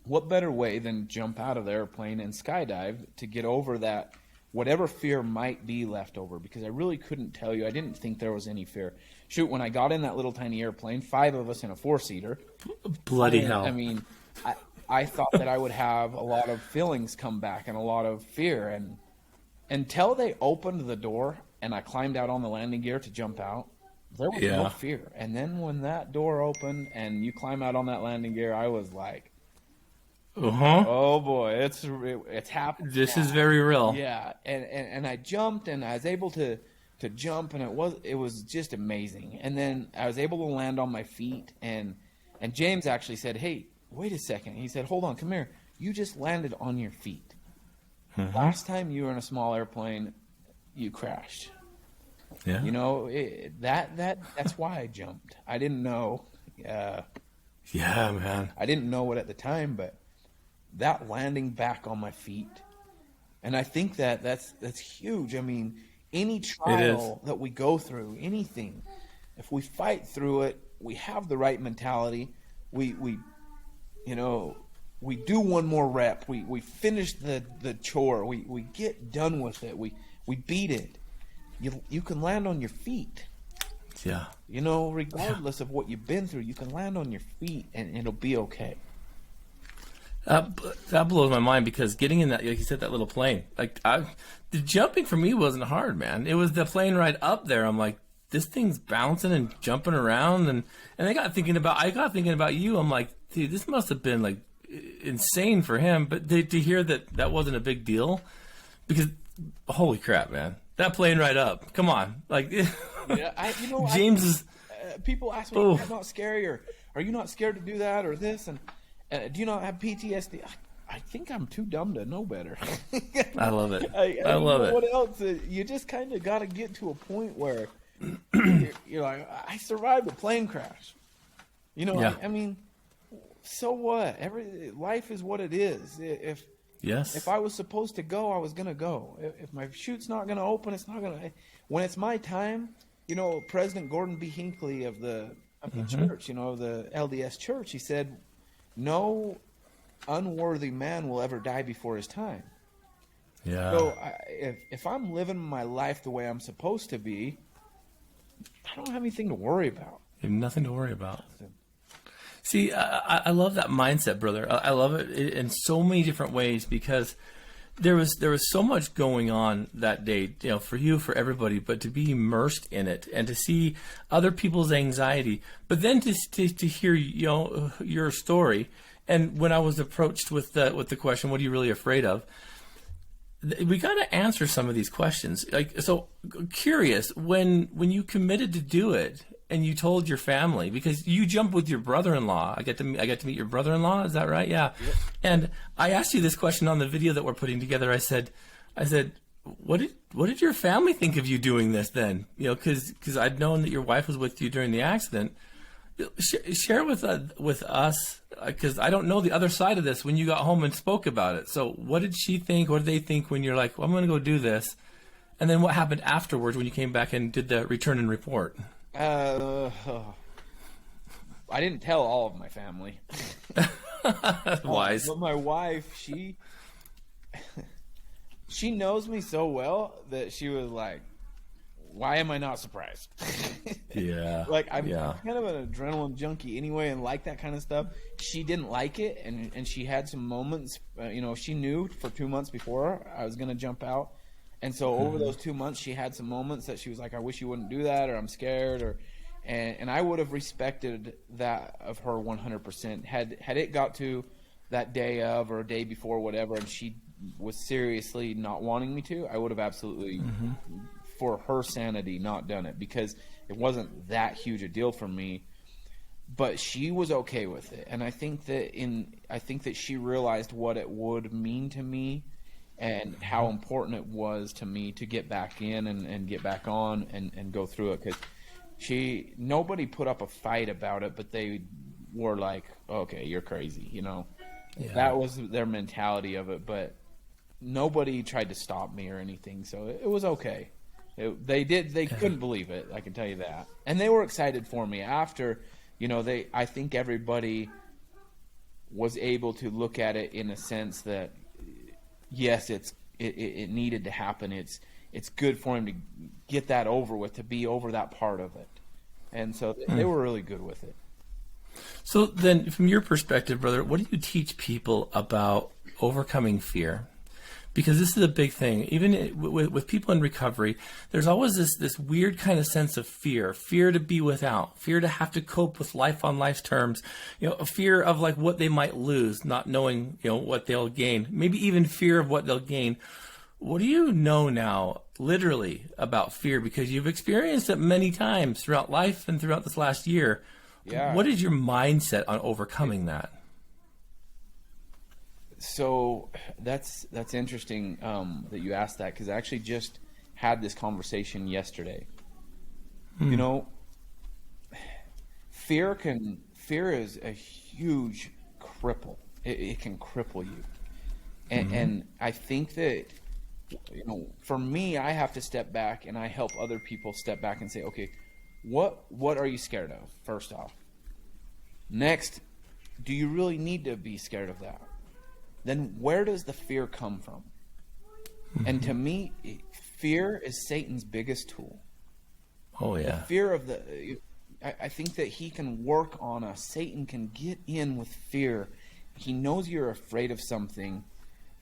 what better way than jump out of the airplane and skydive to get over that, whatever fear might be left over, because I really couldn't tell you. I didn't think there was any fear. Shoot, when I got in that little tiny airplane, 5 of us in a 4-seater. Bloody hell. I mean, I thought that I would have a lot of feelings come back and a lot of fear. And until they opened the door and I climbed out on the landing gear to jump out, there was no fear. And then when that door opened and you climb out on that landing gear, I was like, oh boy, it's happening. This is very real. Yeah, and I jumped, and I was able to jump, and it was just amazing. And then I was able to land on my feet, and James actually said, "Hey, wait a second." He said, "Hold on, come here. You just landed on your feet. Last time you were in a small airplane, you crashed. Yeah. You know, that's why I jumped. I didn't know. Yeah, man. I didn't know it at the time, but that landing back on my feet, and I think that's huge. I mean, any trial that we go through, anything, if we fight through it, we have the right mentality. We do one more rep. We finish the chore. We get done with it. We beat it. You can land on your feet. Yeah. You know, regardless of what you've been through, you can land on your feet and it'll be okay. That blows my mind, because getting in that, like you said, that little plane, the jumping for me wasn't hard, man. It was the plane ride up there. I'm like, this thing's bouncing and jumping around, and I got thinking about you. I'm like, dude, this must have been like insane for him. But to hear that wasn't a big deal, because holy crap, man, that plane ride up. Come on, like, yeah, James is. People ask me, "I'm not scary," or "Are you not scared to do that or this?" And do you not have PTSD? I think I'm too dumb to know better. I love it. I love it. What else? You just kind of got to get to a point where you're like, I survived a plane crash. You know, Yeah. I mean, so what? Life is what it is. If I was supposed to go, I was gonna go. If my chute's not gonna open, it's not gonna. When it's my time, you know, President Gordon B. Hinckley of the church, you know, the LDS church, he said, "No unworthy man will ever die before his time." Yeah. So if I'm living my life the way I'm supposed to be, I don't have anything to worry about. You have nothing to worry about. See, I love that mindset, brother. I love it in so many different ways, because there was so much going on that day, you know, for you, for everybody, but to be immersed in it and to see other people's anxiety, but then to hear, you know, your story. And when I was approached with the question, what are you really afraid of? We got to answer some of these questions. Like, so curious, when you committed to do it and you told your family, because you jumped with your brother-in-law. I got to meet your brother-in-law. Is that right? Yeah. Yep. And I asked you this question on the video that we're putting together. I said, what did your family think of you doing this then? You know, because I'd known that your wife was with you during the accident. Share with us, because I don't know the other side of this when you got home and spoke about it. So what did she think? What did they think when you're like, well, I'm going to go do this? And then what happened afterwards when you came back and did the return and report? I didn't tell all of my family. Wise. But my wife, she knows me so well that she was like, why am I not surprised? Yeah. Like, I'm kind of an adrenaline junkie anyway, and like that kind of stuff. She didn't like it, and she had some moments, you know, she knew for 2 months before I was going to jump out. And so over those 2 months, she had some moments that she was like, I wish you wouldn't do that, or I'm scared, or, And I would have respected that of her 100%. Had it got to that day of or a day before, whatever, and she was seriously not wanting me to, I would have absolutely, for her sanity, not done it, because it wasn't that huge a deal for me. But she was okay with it, and I think that she realized what it would mean to me, and how important it was to me to get back in and get back on and go through it. Because nobody put up a fight about it, but they were like, okay, you're crazy, you know. Yeah. That was their mentality of it, but nobody tried to stop me or anything, so it was okay. They couldn't believe it, I can tell you that. And they were excited for me after, you know, I think everybody was able to look at it in a sense that, yes, it needed to happen. It's good for him to get that over with, to be over that part of it. And so they were really good with it. So then, from your perspective, brother, what do you teach people about overcoming fear? Because this is a big thing. Even with people in recovery, there's always this weird kind of sense of fear to be without, fear to have to cope with life on life's terms, you know, a fear of like what they might lose, not knowing, you know, what they'll gain, maybe even fear of what they'll gain. What do you know now, literally, about fear? Because you've experienced it many times throughout life and throughout this last year. Yeah. What is your mindset on overcoming that? So that's interesting that you asked that, because I actually just had this conversation yesterday. You know, fear is a huge cripple. It can cripple you, and I think that, you know, for me, I have to step back and I help other people step back and say, okay, what are you scared of? First off, next, do you really need to be scared of that? Then where does the fear come from? And to me, fear is Satan's biggest tool. Oh, yeah. The fear of I think that he can work on us. Satan can get in with fear. He knows you're afraid of something,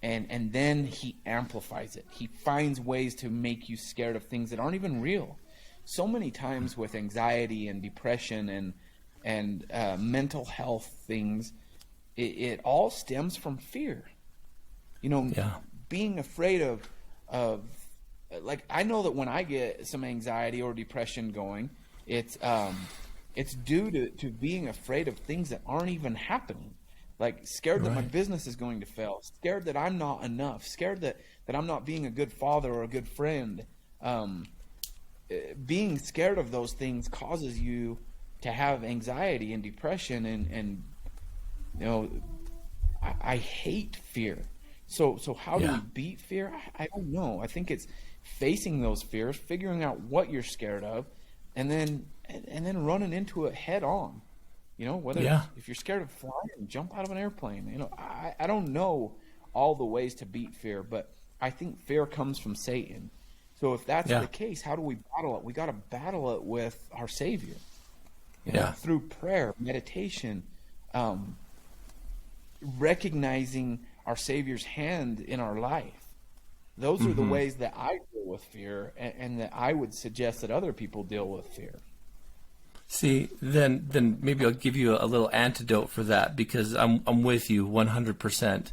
and then he amplifies it. He finds ways to make you scared of things that aren't even real. So many times with anxiety and depression and mental health things, it all stems from fear. You know, being afraid of like, I know that when I get some anxiety or depression going, it's due to being afraid of things that aren't even happening. Like, scared that my business is going to fail, scared that I'm not enough, scared that I'm not being a good father or a good friend. Being scared of those things causes you to have anxiety and depression, and you know, I hate fear. So how do we beat fear? I don't know. I think it's facing those fears, figuring out what you're scared of, and then running into it head on. You know, whether if you're scared of flying, jump out of an airplane. You know, I don't know all the ways to beat fear, but I think fear comes from Satan. So if that's the case, how do we battle it? We got to battle it with our Savior. You know, through prayer, meditation, recognizing our Savior's hand in our life. Those are the ways that I deal with fear, and that I would suggest that other people deal with fear. See, then maybe I'll give you a little antidote for that, because I'm with you 100%.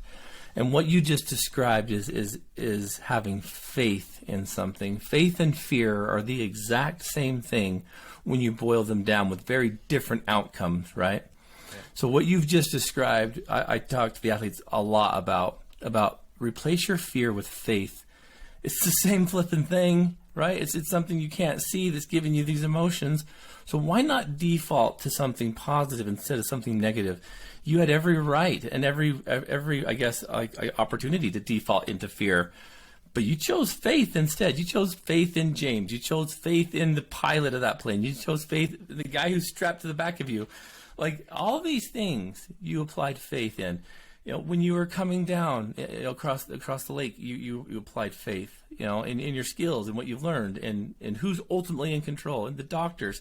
And what you just described is having faith in something. Faith and fear are the exact same thing when you boil them down, with very different outcomes, right? Yeah. So what you've just described, I talk to the athletes a lot about replace your fear with faith. It's the same flipping thing, right? It's something you can't see that's giving you these emotions. So why not default to something positive instead of something negative? You had every right and every I guess opportunity to default into fear, but you chose faith instead. You chose faith in James. You chose faith in the pilot of that plane. You chose faith in the guy who's strapped to the back of you. Like, all these things you applied faith in. You know, when you were coming down across the lake, you applied faith, you know, in your skills and what you've learned, and who's ultimately in control, and the doctors.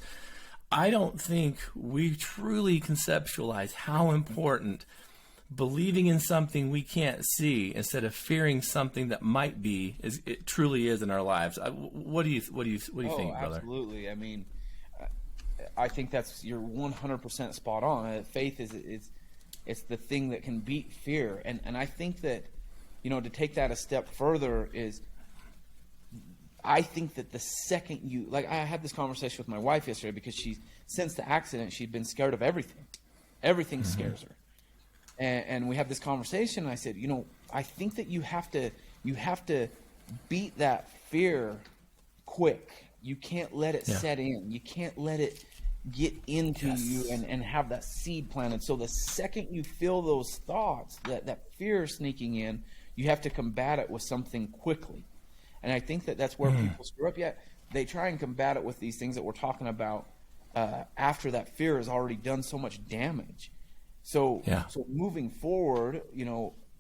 I don't think we truly conceptualize how important believing in something we can't see instead of fearing something that might be it truly is in our lives. What do you think, brother? Absolutely. I mean, I think you're 100% spot on. Faith is it's the thing that can beat fear. And I think that, to take that a step further is, I think that the second you, like, I had this conversation with my wife yesterday because since the accident, she'd been scared of everything. Everything scares her. And we had this conversation, and I said, I think that you have to beat that fear quick. You can't let it set in. You can't let it get into you and have that seed planted. So the second you feel those thoughts, that fear sneaking in, you have to combat it with something quickly. And I think that's where people screw up. Yet they try and combat it with these things that we're talking about after that fear has already done so much damage. So moving forward,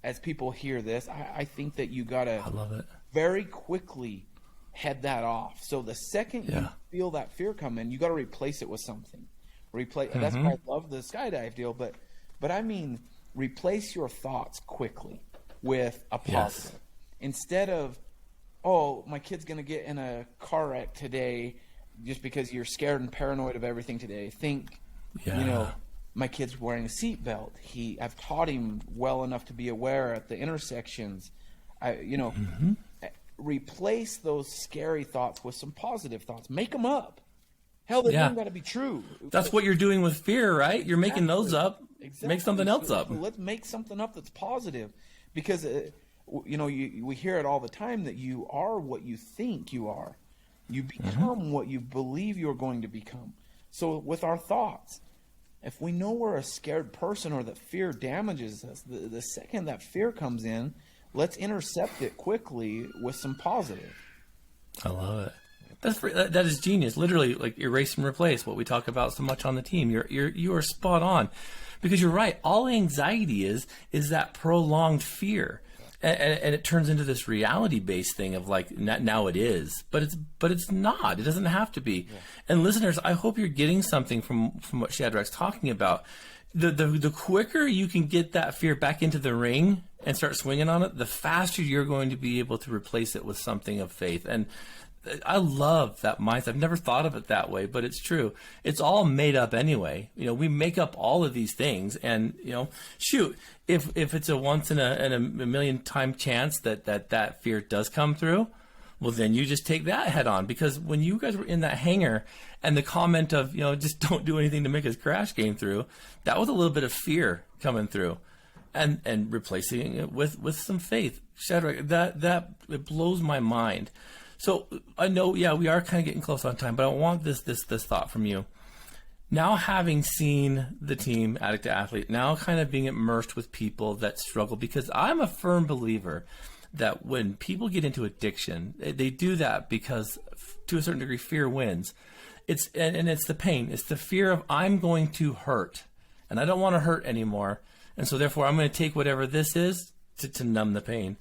as people hear this, I think that you gotta very quickly head that off. So the second you feel that fear come in, you got to replace it with something. That's why I love the skydive deal. But I mean, replace your thoughts quickly with a positive. Instead of, oh, my kid's going to get in a car wreck today, just because you're scared and paranoid of everything today. Think, my kid's wearing a seatbelt. I've taught him well enough to be aware at the intersections. Replace those scary thoughts with some positive thoughts. Make them up. Hell, they don't got to be true. That's what you're doing with fear, right? You're making those up. Exactly. Make something else up. So let's make something up that's positive, because we hear it all the time that you are what you think you are. You become what you believe you're going to become. So with our thoughts, if we know we're a scared person or that fear damages us, the second that fear comes in, let's intercept it quickly with some positive. I love it. That is genius. Literally, like, erase and replace, what we talk about so much on the team. You are spot on, because you're right. All anxiety is that prolonged fear, and it turns into this reality-based thing of, like, now it is, but it's not. It doesn't have to be. Yeah. And listeners, I hope you're getting something from what Shadrach's talking about. The quicker you can get that fear back into the ring and start swinging on it, the faster you're going to be able to replace it with something of faith. And I love that mindset. I've never thought of it that way, but it's true. It's all made up anyway. We make up all of these things, and shoot, if it's a once in a million time chance that fear does come through, well, then you just take that head on. Because when you guys were in that hangar and the comment of, just don't do anything to make us crash came through, that was a little bit of fear coming through, and replacing it with some faith. Shadrach, that it blows my mind. So I know, we are kind of getting close on time, but I want this thought from you. Now, having seen the team Addict II Athlete, now kind of being immersed with people that struggle, because I'm a firm believer that when people get into addiction, they do that because, to a certain degree, fear wins. It's the pain. It's the fear of, I'm going to hurt, and I don't want to hurt anymore, and so therefore I'm going to take whatever this is to numb the pain.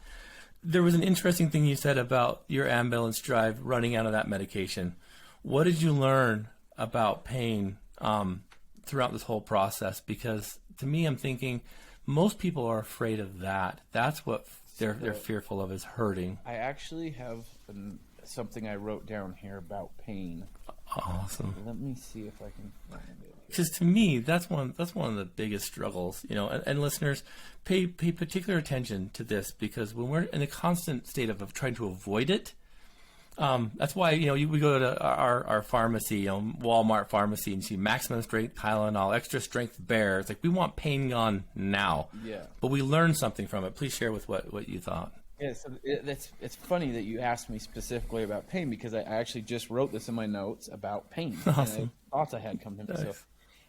There was an interesting thing you said about your ambulance drive running out of that medication. What did you learn about pain throughout this whole process? Because to me, I'm thinking most people are afraid of that. That's what they're fearful of, is hurting. I actually have something I wrote down here about pain. Awesome. Let me see if I can find it. Because to me, that's one of the biggest struggles, and listeners, pay particular attention to this, because when we're in a constant state of trying to avoid it, that's why, we go to our pharmacy, Walmart pharmacy, and see maximum strength Tylenol, extra strength Bear. It's like, we want pain gone now. Yeah. But we learned something from it. Please share with what you thought. Yeah, so it's funny that you asked me specifically about pain, because I actually just wrote this in my notes about pain. Awesome. Thoughts I had come to me. Nice.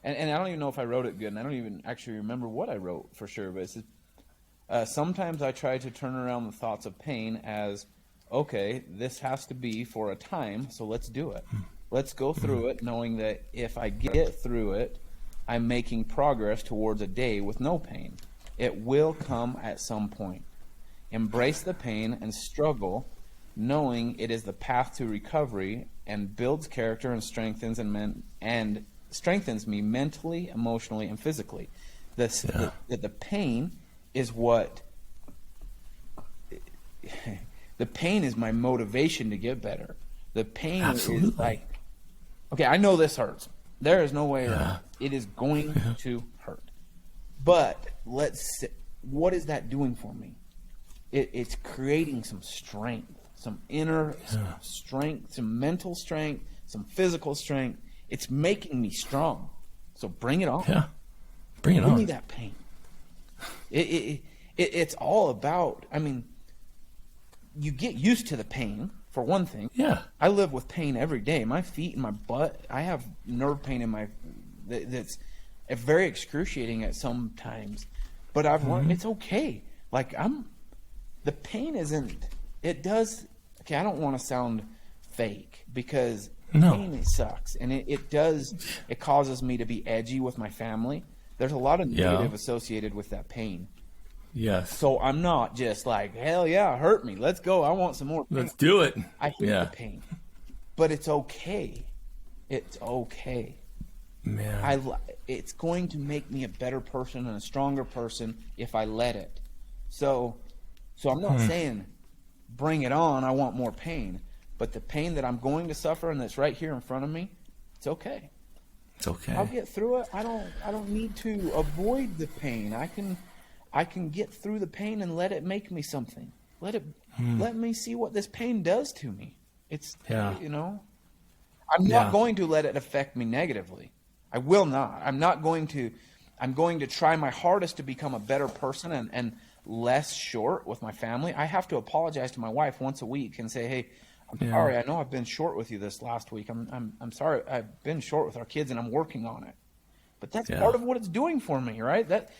And I don't even know if I wrote it good, and I don't even actually remember what I wrote for sure, but it says, sometimes I try to turn around the thoughts of pain as, okay, this has to be for a time, so let's do it. Let's go through it, knowing that if I get through it, I'm making progress towards a day with no pain. It will come at some point. Embrace the pain and struggle, knowing it is the path to recovery, and builds character and strengthens strengthens me mentally, emotionally, and physically. The pain is what the pain is my motivation to get better. The pain is like, okay, I know this hurts. There is no way around it. It is going to hurt. But what is that doing for me? It's creating some strength, some inner strength, some mental strength, some physical strength. It's making me strong. So bring it on. Yeah. Bring it on. Give me that pain. It's all about, I mean, you get used to the pain, for one thing. Yeah. I live with pain every day. My feet and my butt, I have nerve pain in my, that's very excruciating at some times. But I've learned it's okay. Like, the pain isn't, it does, okay, I don't want to sound fake, because pain sucks. And it causes me to be edgy with my family. There's a lot of negative associated with that pain. Yes. So I'm not just like, hell yeah, hurt me. Let's go. I want some more pain. Let's do it. I hate the pain. But it's okay. It's okay. Man. It's going to make me a better person and a stronger person if I let it. So I'm not saying bring it on, I want more pain. But the pain that I'm going to suffer and that's right here in front of me, it's okay. It's okay. I'll get through it. I don't need to avoid the pain. I can get through the pain and let it make me something. Let me see what this pain does to me. It's you know, I'm not going to let it affect me negatively. I will not. I'm going to try my hardest to become a better person and less short with my family. I have to apologize to my wife once a week and say, "Hey, I'm sorry. I know I've been short with you this last week. I'm sorry. I've been short with our kids, and I'm working on it." But that's part of what it's doing for me, right? That's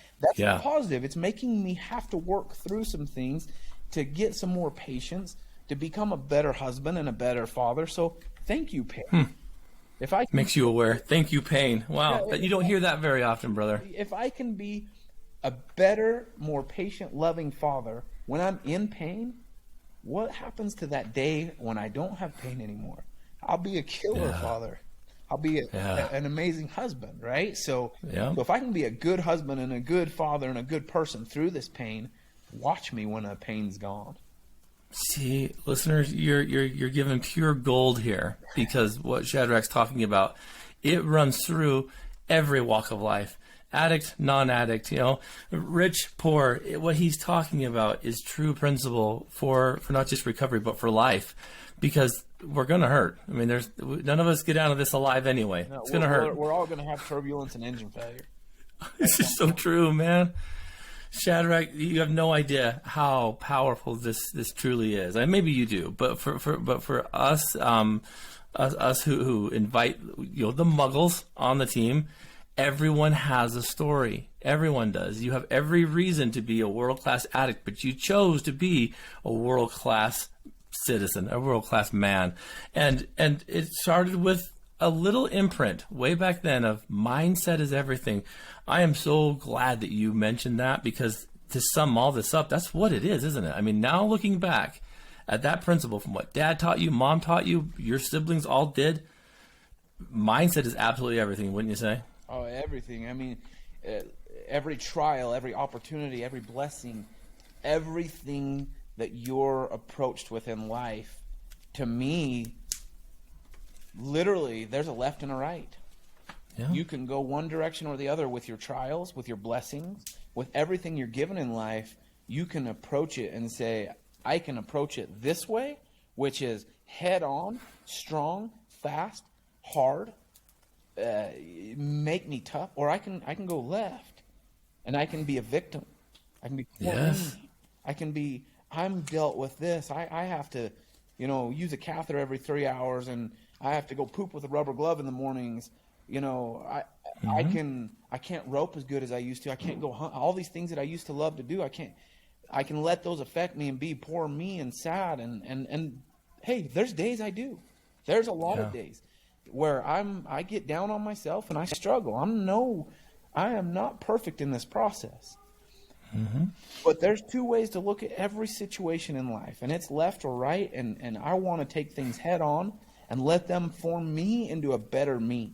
positive. It's making me have to work through some things to get some more patience, to become a better husband and a better father. So thank you, pain. If I makes you aware. Thank you, pain. Wow, you don't hear that very often, brother. If I can be a better, more patient, loving father when I'm in pain, what happens to that day when I don't have pain anymore? I'll be a killer father. I'll be an amazing husband, right? So if I can be a good husband and a good father and a good person through this pain, watch me when the pain's gone. See, listeners, you're giving pure gold here, because what Shadrach's talking about, it runs through every walk of life. Addict, non-addict, rich, poor. What he's talking about is true principle for not just recovery, but for life, because we're going to hurt. I mean, none of us get out of this alive anyway. It's going to hurt. We're all going to have turbulence and engine failure. This is so true, man. Shadrach, you have no idea how powerful this truly is. And maybe you do, but for us, us who invite the muggles on the team, everyone has a story. Everyone does. You have every reason to be a world-class addict, but you chose to be a world-class citizen, a world-class man. And it started with a little imprint way back then of mindset is everything. I am so glad that you mentioned that, because to sum all this up, that's what it is, isn't it? I mean, now looking back at that principle from what dad taught you, mom taught you, your siblings all did, mindset is absolutely everything, wouldn't you say? Oh, everything. I mean, every trial, every opportunity, every blessing, everything that you're approached with in life, to me, literally, there's a left and a right. Yeah. You can go one direction or the other with your trials, with your blessings, with everything you're given in life. You can approach it and say, I can approach it this way, which is head on, strong, fast, hard, make me tough, or I can go left, and I can be a victim. I can be I'm dealt with this. I have to, use a catheter every 3 hours, and I have to go poop with a rubber glove in the mornings. I can't rope as good as I used to. I can't go hunt. All these things that I used to love to do, I can let those affect me and be poor me and sad. And hey, there's days I do. There's a lot of days where I get down on myself and I struggle. I am not perfect in this process. But there's two ways to look at every situation in life, and it's left or right. And I want to take things head on and let them form me into a better me.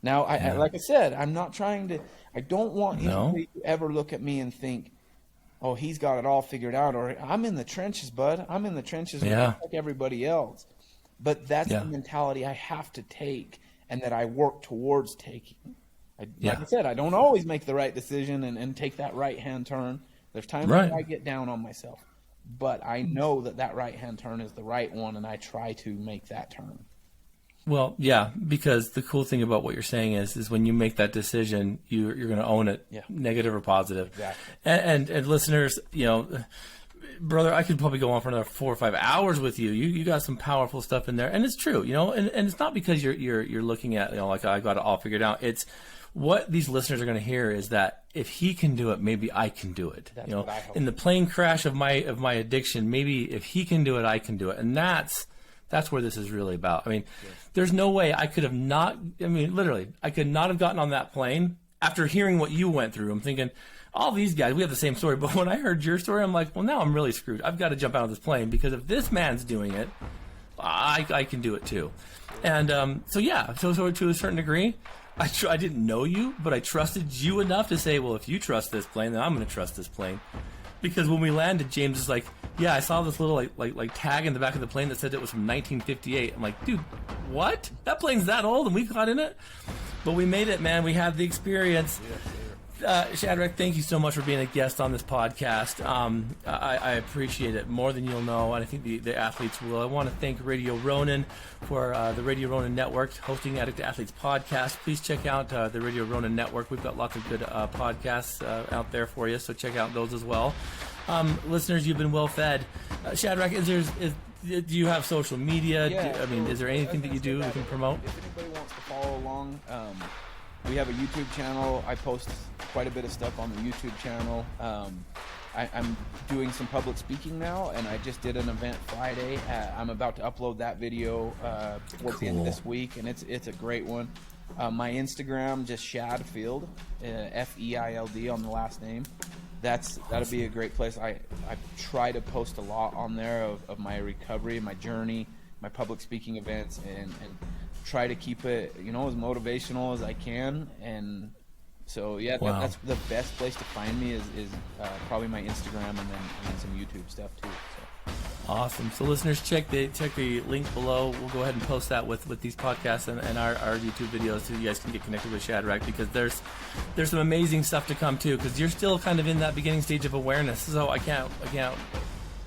Now, like I said, I'm not trying to, I don't want anybody to ever look at me and think, oh, he's got it all figured out, or I'm in the trenches, bud. I'm in the trenches like everybody else. But that's the mentality I have to take and that I work towards taking. Like I said, I don't always make the right decision and take that right-hand turn. There's times when I get down on myself, but I know that right-hand turn is the right one, and I try to make that turn. Well, yeah, because the cool thing about what you're saying is when you make that decision, you're going to own it, negative or positive. Exactly. And listeners, brother, I could probably go on for another 4 or 5 hours with you. You got some powerful stuff in there, and it's true, and it's not because you're looking at, like I got it all figured out. It's what these listeners are going to hear is that if he can do it, maybe I can do it. That's what I hope. In the plane crash of my addiction, maybe if he can do it, I can do it, and that's where this is really about. I mean, there's no way I could have not. I mean, literally, I could not have gotten on that plane after hearing what you went through. I'm thinking, all these guys, we have the same story. But when I heard your story, I'm like, well, now I'm really screwed. I've got to jump out of this plane because if this man's doing it, I can do it too. And so to a certain degree, I didn't know you, but I trusted you enough to say, well, if you trust this plane, then I'm going to trust this plane. Because when we landed, James is like, yeah, I saw this little like tag in the back of the plane that said it was from 1958. I'm like, dude, what? That plane's that old and we got in it? But we made it, man. We had the experience. Shadrach, thank you so much for being a guest on this podcast. I appreciate it more than you'll know, and I think the athletes will. I want to thank Radio Ronin for the Radio Ronin Network hosting Addict II Athlete's podcast. Please check out the Radio Ronin Network. We've got lots of good podcasts out there for you, so check out those as well. Listeners, you've been well fed. Shadrach, do you have social media? Yeah, is there anything that you do you can promote? If anybody wants to follow along, we have a YouTube channel. I post quite a bit of stuff on the YouTube channel. I'm doing some public speaking now, and I just did an event Friday. I'm about to upload that video towards the end of this week, and it's a great one. My Instagram, just Shad Feild, Feild on the last name. That'll be a great place. I try to post a lot on there of my recovery, my journey, my public speaking events, and try to keep it, as motivational as I can. And so, that's the best place to find me is probably my Instagram and then some YouTube stuff too. So. Awesome. So listeners, check the link below. We'll go ahead and post that with these podcasts and our YouTube videos so you guys can get connected with Shadrach, because there's some amazing stuff to come too, because you're still kind of in that beginning stage of awareness. So I can't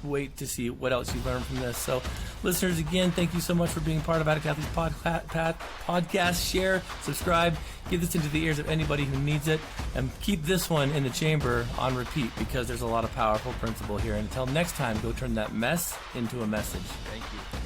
wait to see what else you learn from this. So listeners, again, thank you so much for being part of Addict Athlete's podcast. Share, subscribe, get this into the ears of anybody who needs it, and keep this one in the chamber on repeat, because there's a lot of powerful principle here. And until next time, go turn that mess into a message. Thank you.